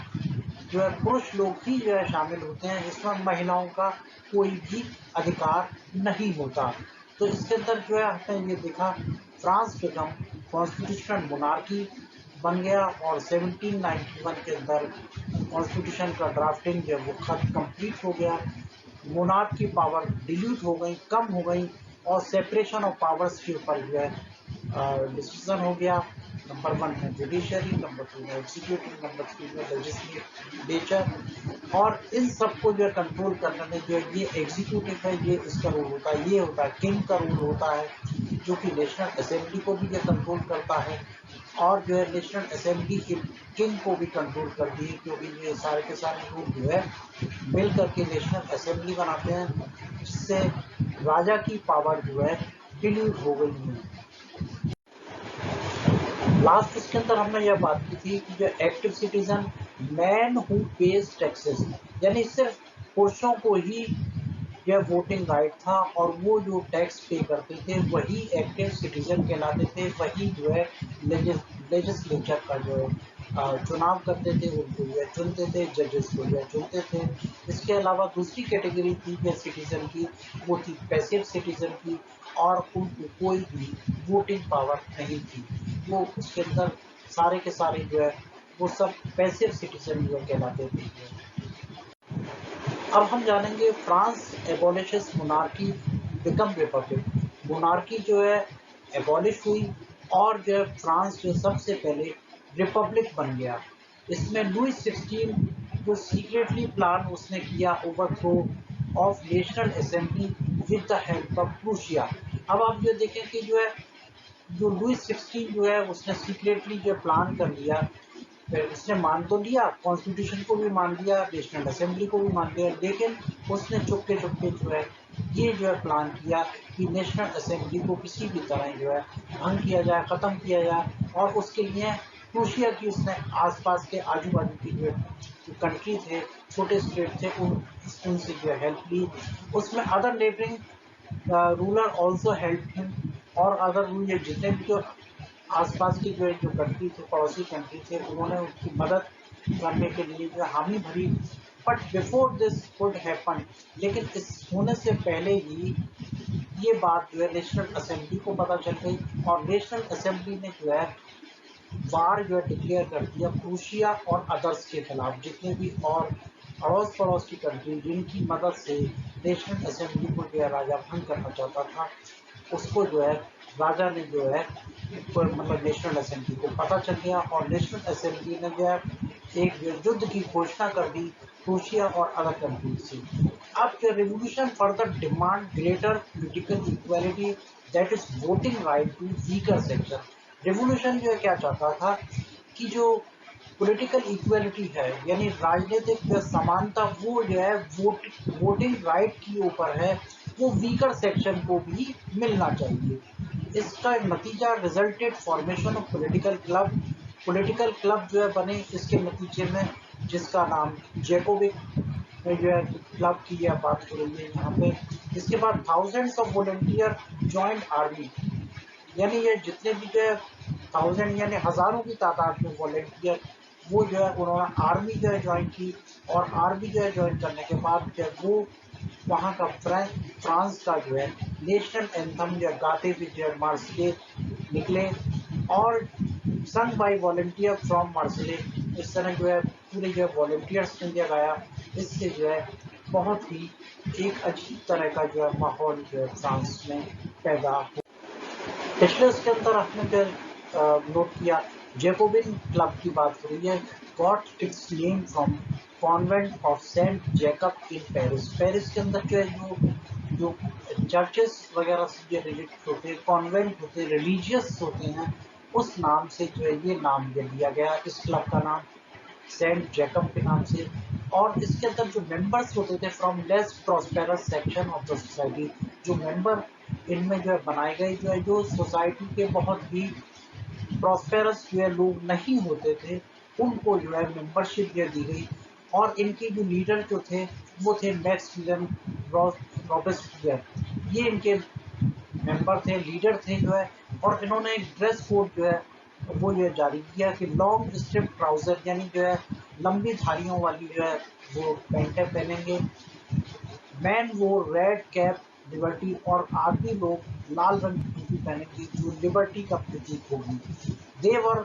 S1: जो है पुरुष लोग ही जो है शामिल होते हैं, इसमें महिलाओं का कोई भी अधिकार नहीं होता। तो इसके अंदर जो है हमने ये देखा, फ्रांस बिकम कॉन्स्टिट्यूशनल मोनार्की बन गया और 1791 के अंदर कॉन्स्टिट्यूशन का ड्राफ्टिंग जो है वो खत कंप्लीट हो गया। मोनार्क की पावर डिल्यूट हो गई, कम हो गई और सेपरेशन ऑफ पावर्स के ऊपर जो है डिसीजन हो गया। नंबर 1 है जुडिशरी, नंबर 2 है एग्जीक्यूटिव, नंबर 3 है लेजिस्लेचर। और इन सबको जो है कंट्रोल करने में जो है ये एग्जीक्यूटिव है, ये इसका रोल होता है, ये होता है किंग का रोल होता है, जो कि नेशनल असेंबली को भी ये कंट्रोल करता है। और जो है नेशनल असेंबली के किंग को भी कंट्रोल करती है, क्योंकि ये सारे के सारे लोग जो है मिल करके नेशनल असेंबली बनाते हैं, जिससे राजा की पावर जो है डिल्यूट हो गई है। लास्ट इसके अंदर हमने यह बात की थी कि जो active citizen man who page taxes, यानी सिर्फ पुरुषों को ही यह वोटिंग राइट था और वो जो टैक्स पे करते थे वही एक्टिव सिटीजन कहलाते थे, वही जो है लेजिस्लेचर का जो है चुनाव करते थे, उनको जो है चुनते थे, जजेस को जो है चुनते थे। इसके अलावा दूसरी कैटेगरी थी जो सिटीजन की, वो थी पैसिव सिटीजन की, और उनको कोई भी वोटिंग पावर नहीं थी। वो उसके अंदर सारे के सारे जो है वो सब पैसिव सिटीजन जो कहलाते थे। अब हम जानेंगे France abolishes monarchy become republic. Monarchy जो है एबॉलिश हुई और जो है फ्रांस जो सबसे पहले रिपब्लिक बन गया। इसमें लुई 16 जो सीक्रेटली प्लान उसने किया overthrow of national assembly with the help of Prussia. अब आप जो देखें कि जो लुई 16 जो है उसने सीक्रेटली जो प्लान कर लिया, फिर उसने मान तो लिया, कॉन्स्टिट्यूशन को भी मान लिया, नेशनल असेंबली को भी मान लिया, लेकिन उसने चुपके चुपके जो है ये जो है प्लान किया कि नेशनल असेंबली को किसी भी तरह जो है भंग किया जाए, ख़त्म किया जाए। और उसके लिए प्रूशिया की उसने आसपास के आजू बाजू की जो कंट्री थे, छोटे स्टेट थे, उनसे जो है हेल्प ली। उसमें other neighbouring ruler also help him, और अदर ये जितने भी जो आसपास की जो कंट्री थे, पड़ोसी कंट्री थे, उन्होंने उसकी मदद करने के लिए जो हामी भरी। But before this could happen, लेकिन इस होने से पहले ही ये बात जो है नेशनल असेंबली को पता चल गई और नेशनल असेंबली ने जो है वार जो है डिक्लेयर कर दिया प्रूशिया और अदर्स के खिलाफ, जितने भी और अड़ोस पड़ोस की कंट्री जिनकी मदद से नेशनल असेंबली को जो है राजा भंग करना चाहता था, उसको जो है राजा ने जो है मतलब नेशनल असेंबली को पता चल गया और नेशनल असेंबली ने जो है एक युद्ध की घोषणा कर दी रूसिया और अदर कंट्रीज से। अब जो revolution further demand greater political equality, that is voting right to weaker section. Revolution जो है क्या चाहता था कि जो पॉलिटिकल इक्वालिटी है, यानी राजनीतिक समानता, वो जो है वोटिंग राइट की ऊपर है, वो वीकर सेक्शन को भी मिलना चाहिए। इसका नतीजा resulted formation of political club जो है बने इसके नतीजे में, जिसका नाम जैकोबिक में जो है क्लब की यह बात हो रही है यहाँ पे। इसके बाद thousands of volunteer joint army, यानी ये जितने भी जो है थाउजेंड यानी हजारों की तादाद में वॉलंटियर, वो जो है उन्होंने आर्मी जो है ज्वाइन की। और आर्मी जो है ज्वाइन करने के बाद जो है वो वहाँ का फ्रांस का जो है नेशनल एंथम जो गाते हुए जो है मार्सिले निकले और सन बाई वॉलंटियर फ्रॉम मार्सिले। इस तरह जो है पूरे जो है वॉलंटियर्स ने दिया गाया। इससे जो है बहुत ही एक अजीब तरह का जो है माहौल जो है फ्रांस में पैदा हो। पिछले उसके अंदर आपने जो नोट किया जेकोबिन क्लब की बात करी है, got its name from convent of Saint Jacob in Paris. Paris के अंदर जो है जो चर्चेस वगैरह से जो रिलेटेड होते हैं, कॉन्वेंट होते हैं, रिलीजियस होते हैं, उस नाम से जो है ये नाम दिया गया इस क्लब का नाम सेंट जेकब के नाम से। और इसके अंदर जो मेंबर्स होते थे from less prosperous section of the society, जो मेंबर इनमें जो है बनाए गए जो है जो सोसाइटी के बहुत ही प्रॉस्पेरस जो है लोग नहीं होते थे, उनको जो है मेंबरशिप जो दी गई। और इनके जो लीडर जो थे वो थे मैक्सिमिलियन रॉबेस्पियर, ये इनके मेंबर थे, लीडर थे जो है। और इन्होंने एक ड्रेस कोड जो है वो ये जारी किया कि लॉन्ग स्ट्रिप ट्राउजर यानी जो है लंबी धारियों वाली जो है वो पैंटें पहनेंगे। मैन वो रेड कैप लिबर्टी, और आदमी लोग लाल रंग की टोपी पहनेंगे जो लिबर्टी का प्रतीक होगी। दे वर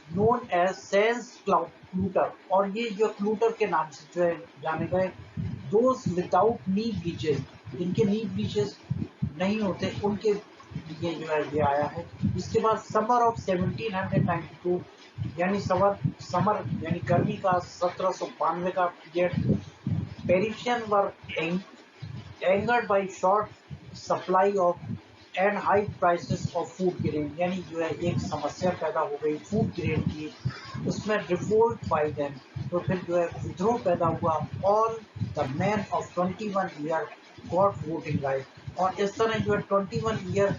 S1: नोन एज सेंस क्लूटर, और ये जो क्लूटर के नाम से जो है जाने गए। दोज विदाउट नी ब्लीचेस, जिनके नी ब्लीचेस नहीं होते उनके लिए जो है ये आया है। इसके बाद समर ऑफ 1792 यानी समर यानी गर्मी का 1792 का period. Parisians were angered by short supply of and high prices of food grain, यानी जो है एक समस्या पैदा हो गई फूड ग्रेन की, उसमें रिवोल्ट बाय देम, तो फिर जो है विद्रोह पैदा हुआ। All the man of 21 year got voting right, और इस तरह जो है 21 ईयर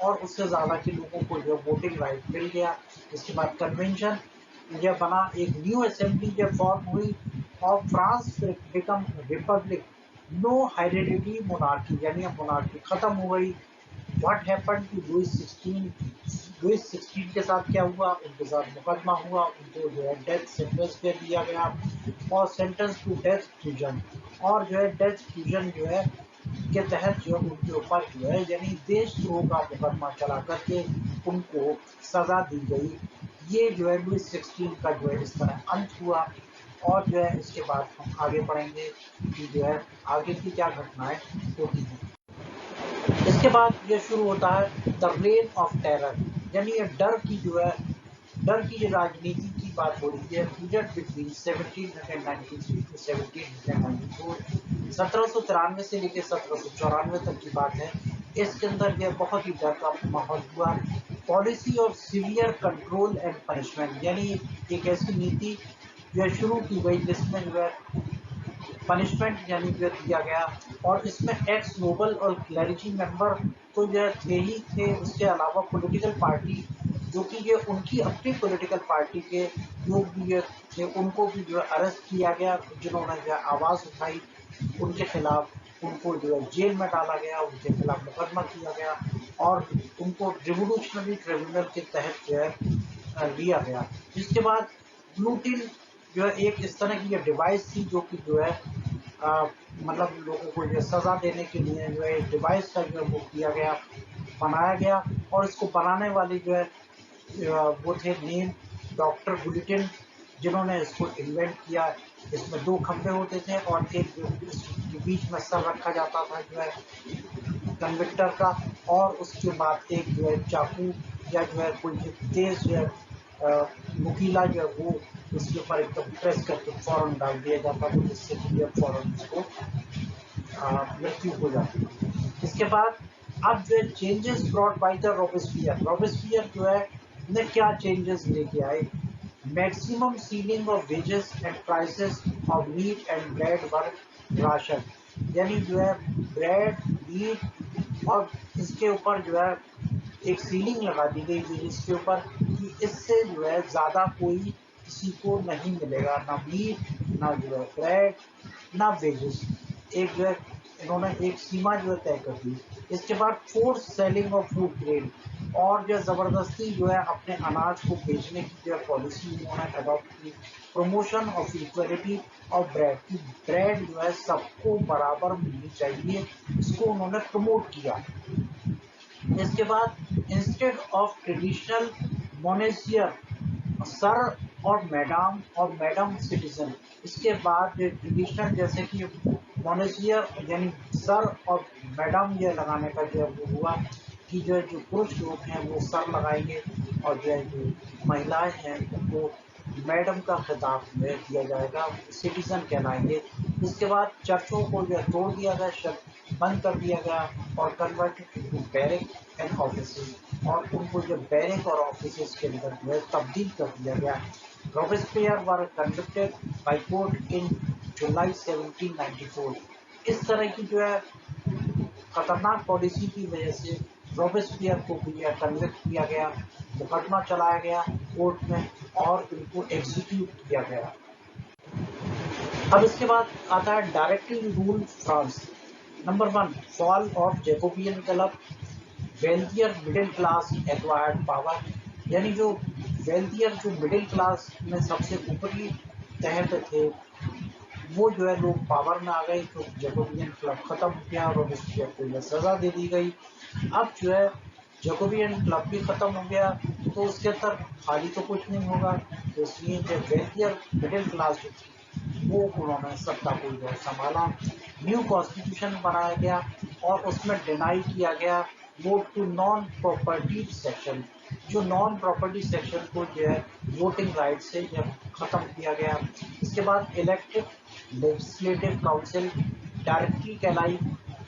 S1: और उससे ज़्यादा के लोगों को जो वोटिंग राइट मिल गया। इसके बाद कन्वेंशन यह बना, एक न्यू असेंबली जब फॉर्म हुई और France become republic. No heredity monarchy, यानी अब मोनार्की खत्म हो गई। What happened to Louis 16? Louis 16 के साथ क्या हुआ? उनके साथ मुकदमा हुआ, उनको जो है डेथ सेंटेंस पे दिया गया और सेंटेंस टू डेथ फ्यूजन, और जो है डेथ फ्यूजन जो है के तहत जो उनके ऊपर जो है यानी देशद्रोह का मुकदमा चला करके उनको सजा दी गई। ये जो है लुइस 16 का जो है इस तरह अंत हुआ। और जो है इसके बाद हम आगे बढ़ेंगे कि जो है आगे की क्या घटनाएं होती हैं। इसके बाद ये शुरू होता है द रेन ऑफ टेरर, यानी ये डर की जो है डर की राजनीति की बात हो रही है। पीरियड बिटवीन 1793 टू 1794, 1793 से लेकर 1794 तक की बात है। इसके अंदर यह बहुत ही डर का माहौल हुआ। Policy of severe control and punishment, यानी एक ऐसी नीति जो शुरू की गई जिसमें जो है पनिशमेंट यानी जो दिया गया। और इसमें एक्स नोबल और क्लैरिजी मेंबर तो जो थे ही थे, उसके अलावा पॉलिटिकल पार्टी जो कि ये उनकी अपनी पॉलिटिकल पार्टी के लोग भी जो थे उनको भी जो अरेस्ट किया गया, जिन्होंने जो आवाज़ उठाई उनके खिलाफ उनको जो है जेल में डाला गया, उनके खिलाफ मुकदमा किया गया और उनको रिवोल्यूशनरी ट्रिब्यूनल के तहत जो है लिया गया। जिसके बाद ग्लूटिन जो है एक इस तरह की डिवाइस थी जो कि जो है मतलब लोगों को जो सज़ा देने के लिए जो है डिवाइस का जो है वो किया गया, बनाया गया। और इसको बनाने वाले जो है वो थे नेम डॉक्टर गुलिटिन, जिन्होंने इसको इन्वेंट किया। इसमें दो खंभे होते थे और एक जो इसके बीच में सर रखा जाता था जो है कन्विक्टर का, और उसके बाद एक जो है चाकू या जो है कोई तेज जो है नुकीला जो है वो उसके ऊपर एकदम प्रेस करके फौरन डाल दिया जाता था, जिससे कि फौरन उसको मृत्यु हो जाती है। इसके बाद अब जो है changes brought by the Robespierre, Robespierre जो है ने क्या चेंजेस लेके आए। Maximum ceiling of wages and prices of meat and bread were ration, यानी जो है ब्रेड मीट और इसके ऊपर जो है एक सीलिंग लगा दी गई वेजेस के ऊपर कि इससे जो है ज़्यादा कोई किसी को नहीं मिलेगा, ना मीट ना जो है ब्रेड ना वेजेस, एक जो है इन्होंने एक सीमा जो है तय कर दी। इसके बाद force selling of food grain, और जो ज़बरदस्ती जो है अपने अनाज को बेचने की जो पॉलिसी उन्होंने अडॉप्ट की। Promotion of equality of bread, की ब्रेड जो है सबको बराबर मिलनी चाहिए, इसको उन्होंने प्रमोट किया। इसके बाद इंस्टेड ऑफ ट्रेडिशनल मोनेसियर सर और मैडम सिटीजन, इसके बाद ट्रेडिशनल जैसे कि मॉनेसियर यानी सर और मैडम ये लगाने का जो है वो हुआ कि जो है जो पुरुष लोग हैं वो सर लगाएंगे और जो है जो महिलाएं हैं उनको मैडम का खिताब में दिया जाएगा, सिटीजन कहलाएंगे। इसके बाद चर्चों को जो है तोड़ दिया गया, शब्द बंद कर दिया गया और converted into barrack and offices, और उनको जो बैरिक और ऑफिसेस के अंदर जो है तब्दील कर दिया गया। Robespierre were convicted by court in July 1794। इस तरह की जो है खतरनाक पॉलिसी की वजह से रॉबेस्पियर को भी कन्विक्ट किया गया, मुकदमा चलाया गया कोर्ट में और उनको एग्जीक्यूट किया गया। अब इसके बाद आता है directly rule France. Number 1, fall of Jacobin club. Wealthier middle class acquired power, यानी जो वेल्थियर जो मिडिल क्लास में सबसे ऊपरी तह पे थे वो जो है लोग पावर में आ गए, तो जैकोबियन क्लब खत्म हो गया और रॉबेस्पियर को यह सजा दे दी गई। अब जो है जैकोबियन क्लब भी खत्म हो गया तो उसके अंदर खाली तो कुछ नहीं होगा, तो इसलिए जो वेल्थियर मिडिल क्लास जो थी वो उन्होंने सत्ता को जो है संभाला। न्यू कॉन्स्टिट्यूशन बनाया गया और उसमें डिनाई किया गया vote to non property section. जो नॉन प्रॉपर्टी सेक्शन को जो है वोटिंग राइट से जो खत्म किया गया। इसके बाद इलेक्टेड लेजिस्लेटिव काउंसिल डायरेक्टली कहलाई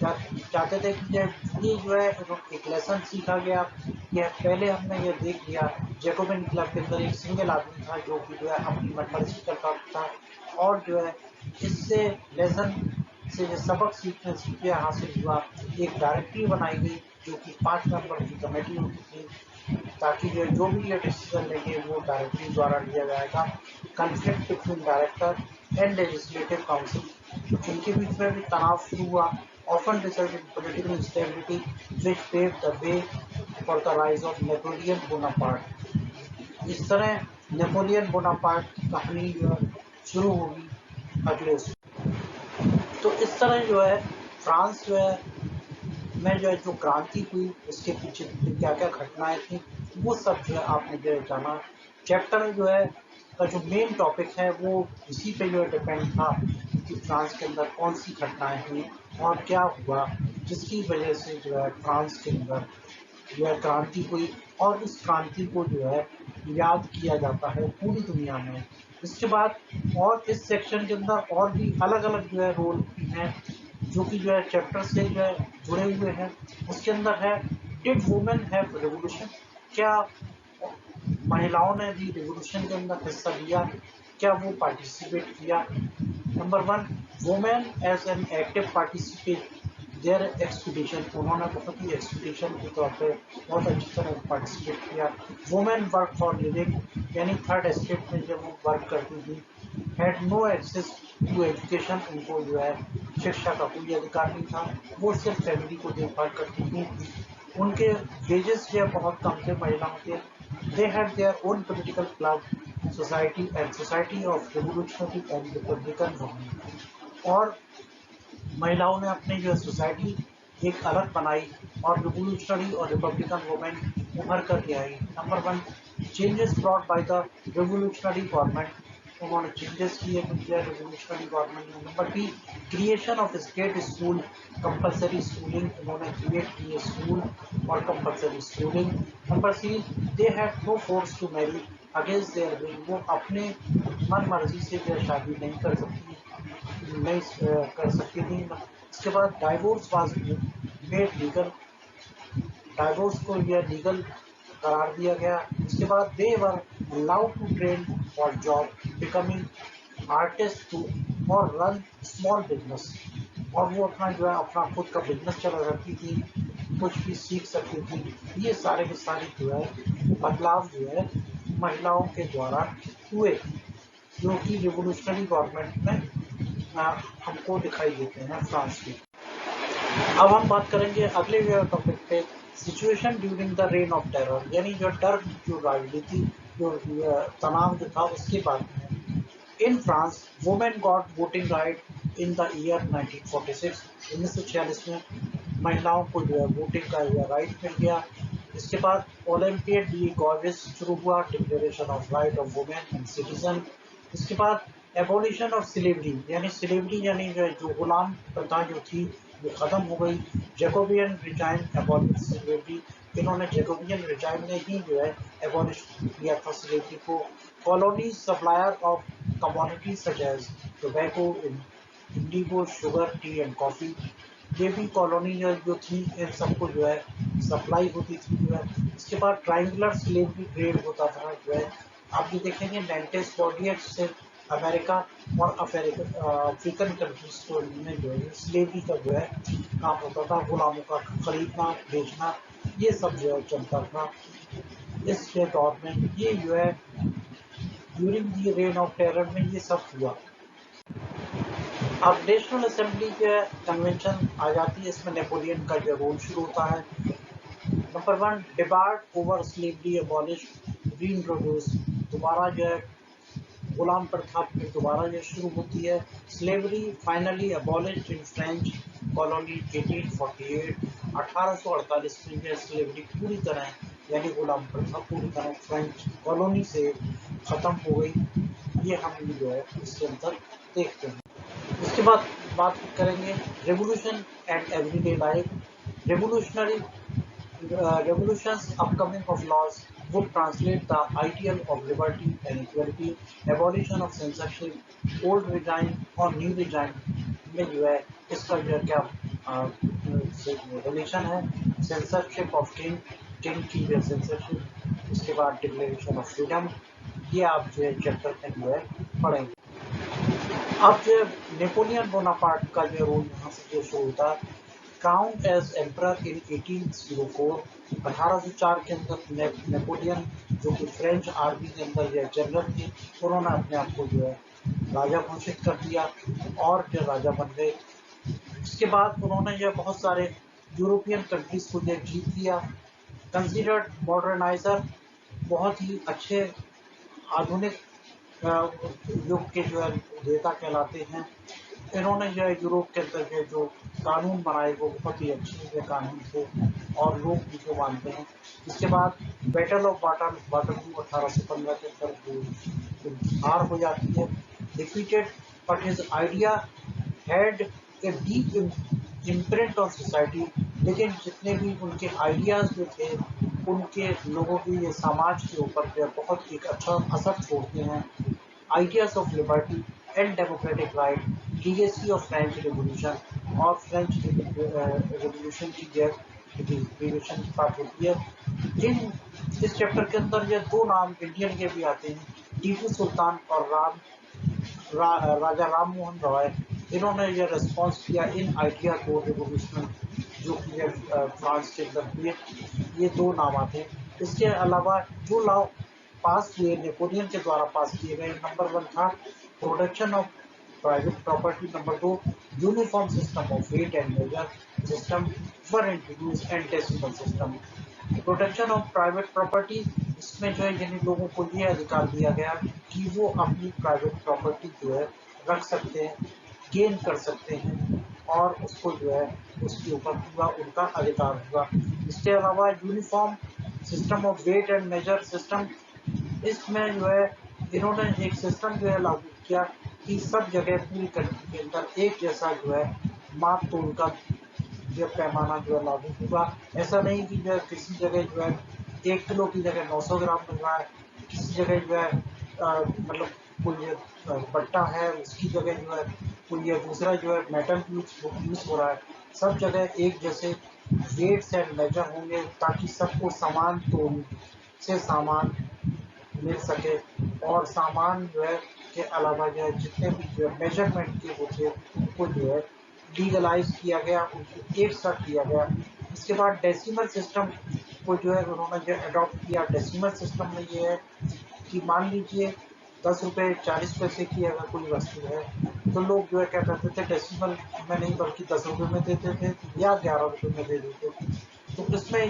S1: चाहते थे कि ये जो है एक लेसन सीखा गया कि पहले हमने ये देख लिया जैकोबिन क्लब के अंदर एक सिंगल आदमी था जो कि जो है अपनी मनमर्जी करता था, और जो है इससे लेसन से जो सबक सीखने हासिल हुआ, एक डायरेक्टरी बनाई गई जो कि 5 मेंबर की कमेटी होती थी, ताकि जो भी ये डिसीजन लेंगे वो डायरेक्टरी द्वारा लिया जाएगा। Conflict between director and legislative council, इनके बीच में भी तनाव शुरू हुआ। often result in political instability which paved the way for the rise of Napoleon Bonaparte। इस तरह नेपोलियन बोनापार्ट की कहानी जो है शुरू होगी अगले। तो इस तरह जो है फ्रांस जो है में जो है जो क्रांति हुई उसके पीछे क्या क्या घटनाएं थी वो सब जो है आपने जो है जाना। चैप्टर जो है का जो मेन टॉपिक है वो इसी पे जो है डिपेंड था कि फ्रांस के अंदर कौन सी घटनाएं हुई और क्या हुआ जिसकी वजह से जो है फ्रांस के अंदर जो है क्रांति हुई, और इस क्रांति को जो है याद किया जाता है पूरी दुनिया में। इसके बाद और इस सेक्शन के अंदर और भी अलग अलग जो है रोल हैं जो कि जो है चैप्टर से जो है जुड़े हुए हैं। उसके अंदर है डिड वुमेन हैव रेवोल्यूशन, क्या महिलाओं ने भी रिवोल्यूशन के अंदर हिस्सा लिया, क्या वो पार्टिसिपेट किया। Number 1, women as an active participate their expedition, उन्होंने बहुत ही एक्सपीडिशन के तौर पे बहुत अच्छी तरह पार्टिसिपेट किया। वुमेन वर्क फॉर लिविंग, यानी थर्ड एस्टेट में जब वो वर्क करती थी, had no access to education, उनको जो है शिक्षा का कोई अधिकार नहीं था, वो सिर्फ फैमिली को देखभाल करती थी। उनके वेजेस जो है बहुत कम थे महिलाओं के। They had their own political club society and society of revolutionary and Republican women, और महिलाओं ने अपनी जो सोसाइटी एक अलग बनाई और रिवोल्यूशनरी और रिपब्लिकन वुमेन उभर कर के आई। Number 1, changes brought by the revolutionary government, उन्होंने चेंजेस किए रिवोल्यूशनरी गवर्नमेंट ने। Number 2, creation of state school compulsory schooling, उन्होंने क्रिएट किए स्कूल और compulsory schooling. Number 3, they had no force to marry against their will, वो अपने मन मर्जी से जो शादी नहीं कर सकती कर सकती थी। इसके बाद divorce was made legal, divorce को यह लीगल करार दिया गया। इसके बाद they were allowed to train for job becoming artist to और रन स्मॉल बिजनेस, और वो अपना जो है अपना खुद का बिजनेस चला सकती थी, कुछ भी सीख सकती थी। ये सारे के सारे जो है बदलाव जो है महिलाओं के द्वारा हुए जो कि रिवोल्यूशनरी गवर्नमेंट में हमको दिखाई देते हैं फ्रांस की। अब हम बात करेंगे अगले टॉपिक पे, situation during the rain of terror, यानी जो डर जो राजनीति जो तनाव जो था उसके बाद में। In France women got voting right in the year 1946, 1946 में महिलाओं को जो है वोटिंग का राइट मिल गया। इसके बाद ओलंपियड डी गॉर्जेस शुरू हुआ, declaration of right of women and citizen. इसके बाद एबॉलिशन ऑफ स्लेवरी यानी स्लेवरी यानी जो गुलाम प्रथा जो थी वो ख़त्म हो गई। जैकोबियन रिजाइन एबॉलिश स्लेवरी, इन्होंने जैकोबियन रिजाइन ने ही जो है एबॉलिश किया था स्लेवरी को। Colony supplier of commodities such as tobacco, indigo, sugar, tea and coffee, ये भी कॉलोनी जो थी इन सबको जो है सप्लाई होती थी जो है। इसके बाद ट्रायंगुलर स्लेवरी ट्रेड होता था जो है। आप ये देखेंगे नेंटेस बॉर्डियर से अमेरिका और अफ्रीकन कंट्रीज को में जो है स्लेवरी का जो है काम होता था, गुलामों का खरीदना बेचना ये सब जो है चलता था इस दौर में। ये जो है during the rain of terror में ये सब हुआ। अब नेशनल असेंबली के कन्वेंशन आ जाती है, इसमें नेपोलियन का जो रोल शुरू होता है। नंबर 1, डिबार्ट ओवर स्लेवरी एबॉलिश, री इंट्रोड्यूस, दोबारा जो है गुलाम प्रथा फिर दोबारा जो शुरू होती है। Slavery finally abolished in French colony 1848, 1848 में जो स्लेवरी पूरी तरह यानी गुलाम प्रथा पूरी तरह फ्रेंच कॉलोनी से ख़त्म हो गई। ये हम जो है इसके अंदर देखते हैं। इसके बाद बात करेंगे revolution and everyday life. Revolutionary revolutions upcoming of laws would translate the ideal of liberty and equality, abolition of censorship, old regime और new regime में जो है इसका जो है क्या रिलेशन है। सेंसरशिप ऑफ किंग की जो सेंसरशिप, इसके बाद डिक्लेरेशन ऑफ फ्रीडम, ये आप जो है चैप्टर में जो है पढ़ेंगे। अब जो नेपोलियन बोनापार्ट का जो रोल यहाँ से जो शो होता है, क्राउन एज एम्परर इन 1804, 1804 के अंदर नेपोलियन जो कि फ्रेंच आर्मी के अंदर जो जनरल थे, उन्होंने अपने आप को जो है राजा घोषित कर दिया और जो राजा बन गए। इसके बाद उन्होंने जो बहुत सारे यूरोपियन कंट्रीज को जो जीत लिया। कंसिडर्ड मॉडर्नाइजर, बहुत ही अच्छे आधुनिक युग के जो है नेता कहलाते हैं। इन्होंने जो है यूरोप के अंदर जो कानून बनाए वो बहुत ही अच्छे कानून थे और लोग इनको मानते हैं। इसके बाद बैटल ऑफ वाटरलू 1815 के अंदर हार हो जाती है, defeated, but his idea had a deep imprint on society. लेकिन जितने भी उनके आइडियाज़ जो थे उनके लोगों की ये समाज के ऊपर जो बहुत एक अच्छा असर छोड़ते हैं। Ideas of liberty and democratic right, legacy of French revolution और फ्रेंच रेवोल्यूशन की रिवोल्यूशन की बात होती है। इस चैप्टर के अंदर ये दो नाम इंडियन के भी आते हैं, टीपू सुल्तान और राजा राम मोहन रॉय। इन्होंने ये रिस्पॉन्स किया इन आइडिया को रिवोल्यूशन जो कि फ्रांस के अंदर हुए, ये दो नाम आते हैं। इसके अलावा जो लॉ पास हुए नेपोलियन के द्वारा पास किए गए, नंबर 1 था protection of private property, number 2 uniform system of weight and measure system were introduce and decimal system. Protection of private property, इसमें जो है जिन लोगों को ये अधिकार दिया गया कि वो अपनी प्राइवेट प्रॉपर्टी जो है रख सकते हैं, गेन कर सकते हैं और उसको जो है उसके ऊपर पूरा उनका अधिकार होगा। इसके अलावा uniform system of weight and measure system, इसमें जो है इन्होंने एक सिस्टम जो है लागू किया कि सब जगह पूरी कंट्री के अंदर एक जैसा जो है माप तोल का जो पैमाना जो है लागू होगा। ऐसा नहीं कि जो है किसी जगह जो है 1 किलो की जगह 900 ग्राम मिल रहा है, किसी जगह जो है मतलब कोई पट्टा है उसकी जगह जो है कोई दूसरा जो है मेटल यूज हो रहा है। सब जगह एक जैसे वेट्स एंड मेजर होंगे ताकि सबको समान तोल से सामान मिल सके और सामान जो है के अलावा जो है जितने भी जो है मेजरमेंट के वो थे उनको जो है लीगलाइज किया गया, उनको एक साथ किया गया। इसके बाद डेसिमल सिस्टम को जो है उन्होंने जो अडॉप्ट किया। डेसिमल सिस्टम में ये है कि मान लीजिए 10 रुपये 40 पैसे की अगर कोई वस्तु है तो लोग जो है क्या करते थे डेसिमल में नहीं बल्कि 10 रुपये में देते थे या 11 रुपये में दे देते थे। तो इसमें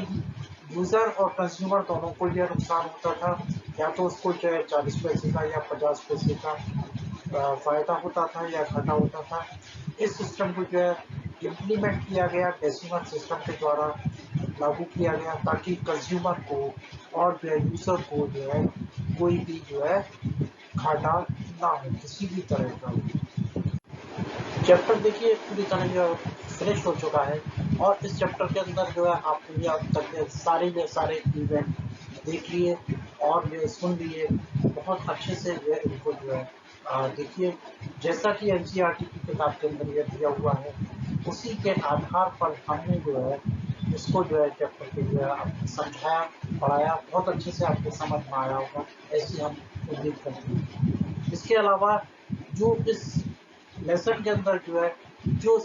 S1: यूज़र और कंज्यूमर दोनों को यह नुकसान होता था, या तो उसको जो है 40 पैसे का या 50 पैसे का फ़ायदा होता था या घाटा होता था। इस सिस्टम को जो है इम्प्लीमेंट किया गया डेसिमल सिस्टम के द्वारा लागू किया गया ताकि कंज्यूमर को और जो है यूज़र को जो है कोई भी जो है घाटा ना हो किसी भी तरह का। चैप्टर देखिए पूरी तरह जो फिनिश हो चुका है और इस चैप्टर के अंदर जो है आपने ये अब तक के सारे इवेंट देख लिए और जो सुन लिए, बहुत अच्छे से जो है इनको जो है देखिए, जैसा कि एनसीईआरटी की किताब के अंदर ये दिया हुआ है उसी के आधार पर हमने जो है इसको जो है चैप्टर के जो है समझाया पढ़ाया, बहुत अच्छे से आपको समझ में आया होगा ऐसी हम उम्मीद करते हैं। इसके अलावा जो इस लेसन के अंदर जो है जो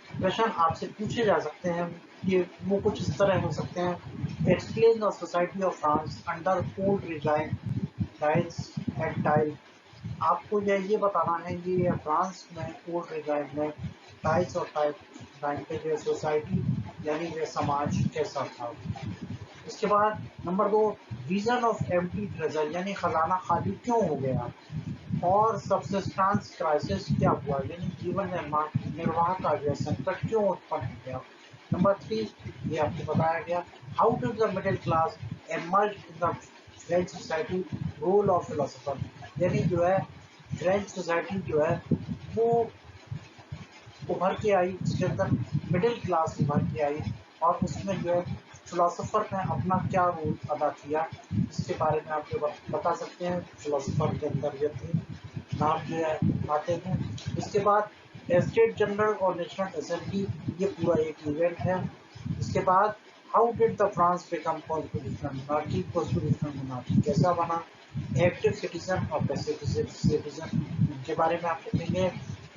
S1: प्रश्न आपसे पूछे जा सकते हैं ये वो कुछ इस तरह हो सकते हैं। Explain the society of France under old resign tiles and tile. आपको ये बताना है ये फ्रांस में ओल्ड रिजाइन में टाइल्स और टाइल पे जो सोसाइटी यानी ये समाज कैसा था। इसके बाद number 2, reason of empty treasure यानी खजाना खाली क्यों हो गया और सबसिस्टेंस क्राइसिस क्या हुआ यानी जीवन निर्वाह का जो संकट क्यों उत्पन्न हो गया। नंबर 3, ये आपको बताया गया how do the middle class emerge in the French society, role of philosopher यानी जो है फ्रेंच सोसाइटी जो है वो उभर के आई, उसके अंदर मिडिल क्लास उभर के आई और उसमें जो है फिलोसोफर ने अपना क्या रोल अदा किया इसके बारे में आप जो बता सकते हैं। फिलोसोफर के अंदर ये थे नाम जो है आते हैं। इसके बाद स्टेट जनरल और नेशनल असेंबली ये पूरा एक इवेंट है। इसके बाद how did the France become constitutional monarchy, constitutional monarchy कैसा बना, एक्टिव सिटीजन और पैसिव सिटीजन इनके बारे में आप देखेंगे।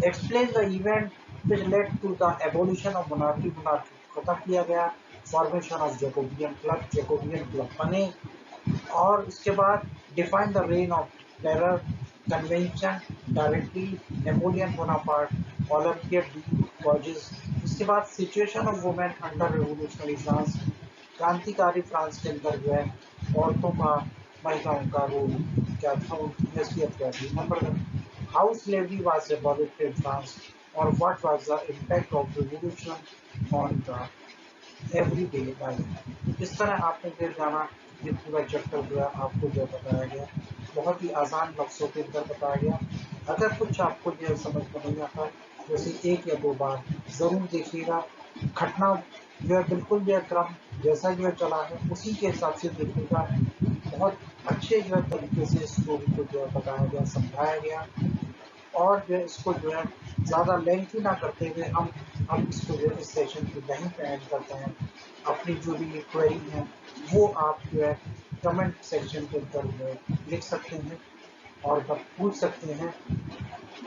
S1: Explain the event which led to the abolition of monarchy, monarchy खत्म किया गया, फॉर्मेशन ऑफ जैकोबियन क्लब बने और उसके बाद define the rain of terror, convention directly, Napoleon Bonaparte, Olympiad D gorges. इसके बाद situation of women under revolutionary France, क्रांतिकारी फ्रांस के अंदर जो है औरतों का महिलाओं का रोल क्या था, उनकी हैसियत क्या थी। Number 1, how slavery was abolished in France और what was the impact of revolution on the everyday life। इस तरह आपने फिर जाना, ये पूरा चैप्टर जो है आपको जो बताया गया बहुत ही आसान लफ्ज़ों के अंदर बताया गया। अगर कुछ आपको जो समझ में नहीं आता जैसे 1 या 2 बार ज़रूर देखिएगा, घटना जो है बिल्कुल जो है क्रम जैसा जो है चला है उसी के हिसाब से देखिएगा, बहुत अच्छे जो है तरीके से स्टोरी को जो है बताया गया समझाया गया और जो है इसको जो है ज़्यादा लेंथी ना करते हुए हम इसको जो है इस सेशन को यहीं पे एंड करते हैं। अपनी जो भी क्वेरी है वो आप जो है कमेंट सेक्शन के अंदर जो है लिख सकते हैं और पूछ सकते हैं।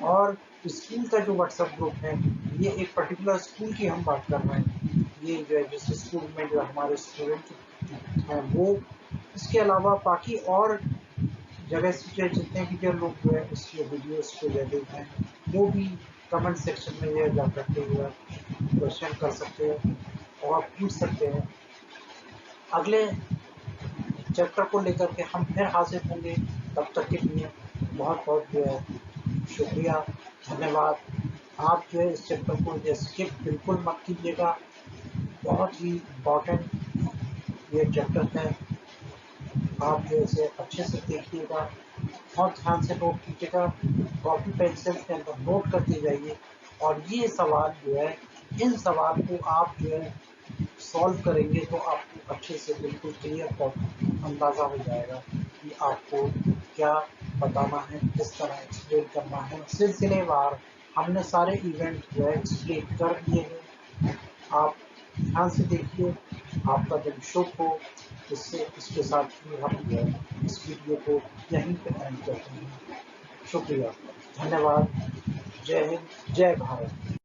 S1: और स्कूल का जो व्हाट्सएप ग्रुप है ये एक पर्टिकुलर स्कूल की हम बात कर रहे हैं, ये जो है जिस स्कूल में जो हमारे स्टूडेंट हैं वो, इसके अलावा बाकी और जगह से जितने भी जो लोग जो है इस वीडियोस को जो देख रहे हैं वो भी कमेंट सेक्शन में ये जा करके जो है क्वेश्चन कर सकते हैं और पूछ सकते हैं। अगले चैप्टर को लेकर के हम फिर हाजिर होंगे, तब तक के लिए बहुत बहुत जो है शुक्रिया, धन्यवाद। आप जो है इस चैप्टर को जो स्किप बिल्कुल मत कीजिएगा, बहुत ही इम्पोर्टेंट ये चैप्टर है, आप जो इसे अच्छे से देखिएगा और ध्यान से नोट कीजिएगा, कॉपी पेंसिल के अंदर नोट करते जाइए और ये सवाल जो है इन सवाल को आप जो है सॉल्व करेंगे तो आपको अच्छे से बिल्कुल क्लियर अंदाज़ा हो जाएगा कि आपको क्या बताना है, किस तरह एक्सप्लेन करना है। सिलसिलेवार हमने सारे इवेंट जो है एक्सप्लेन कर दिए हैं, आप ध्यान से देखिए, आपका दिन शुभ हो। इसके साथ ही हम जो है इस वीडियो को यहीं पे एंड करते हैं। शुक्रिया, धन्यवाद, जय हिंद, जय भारत।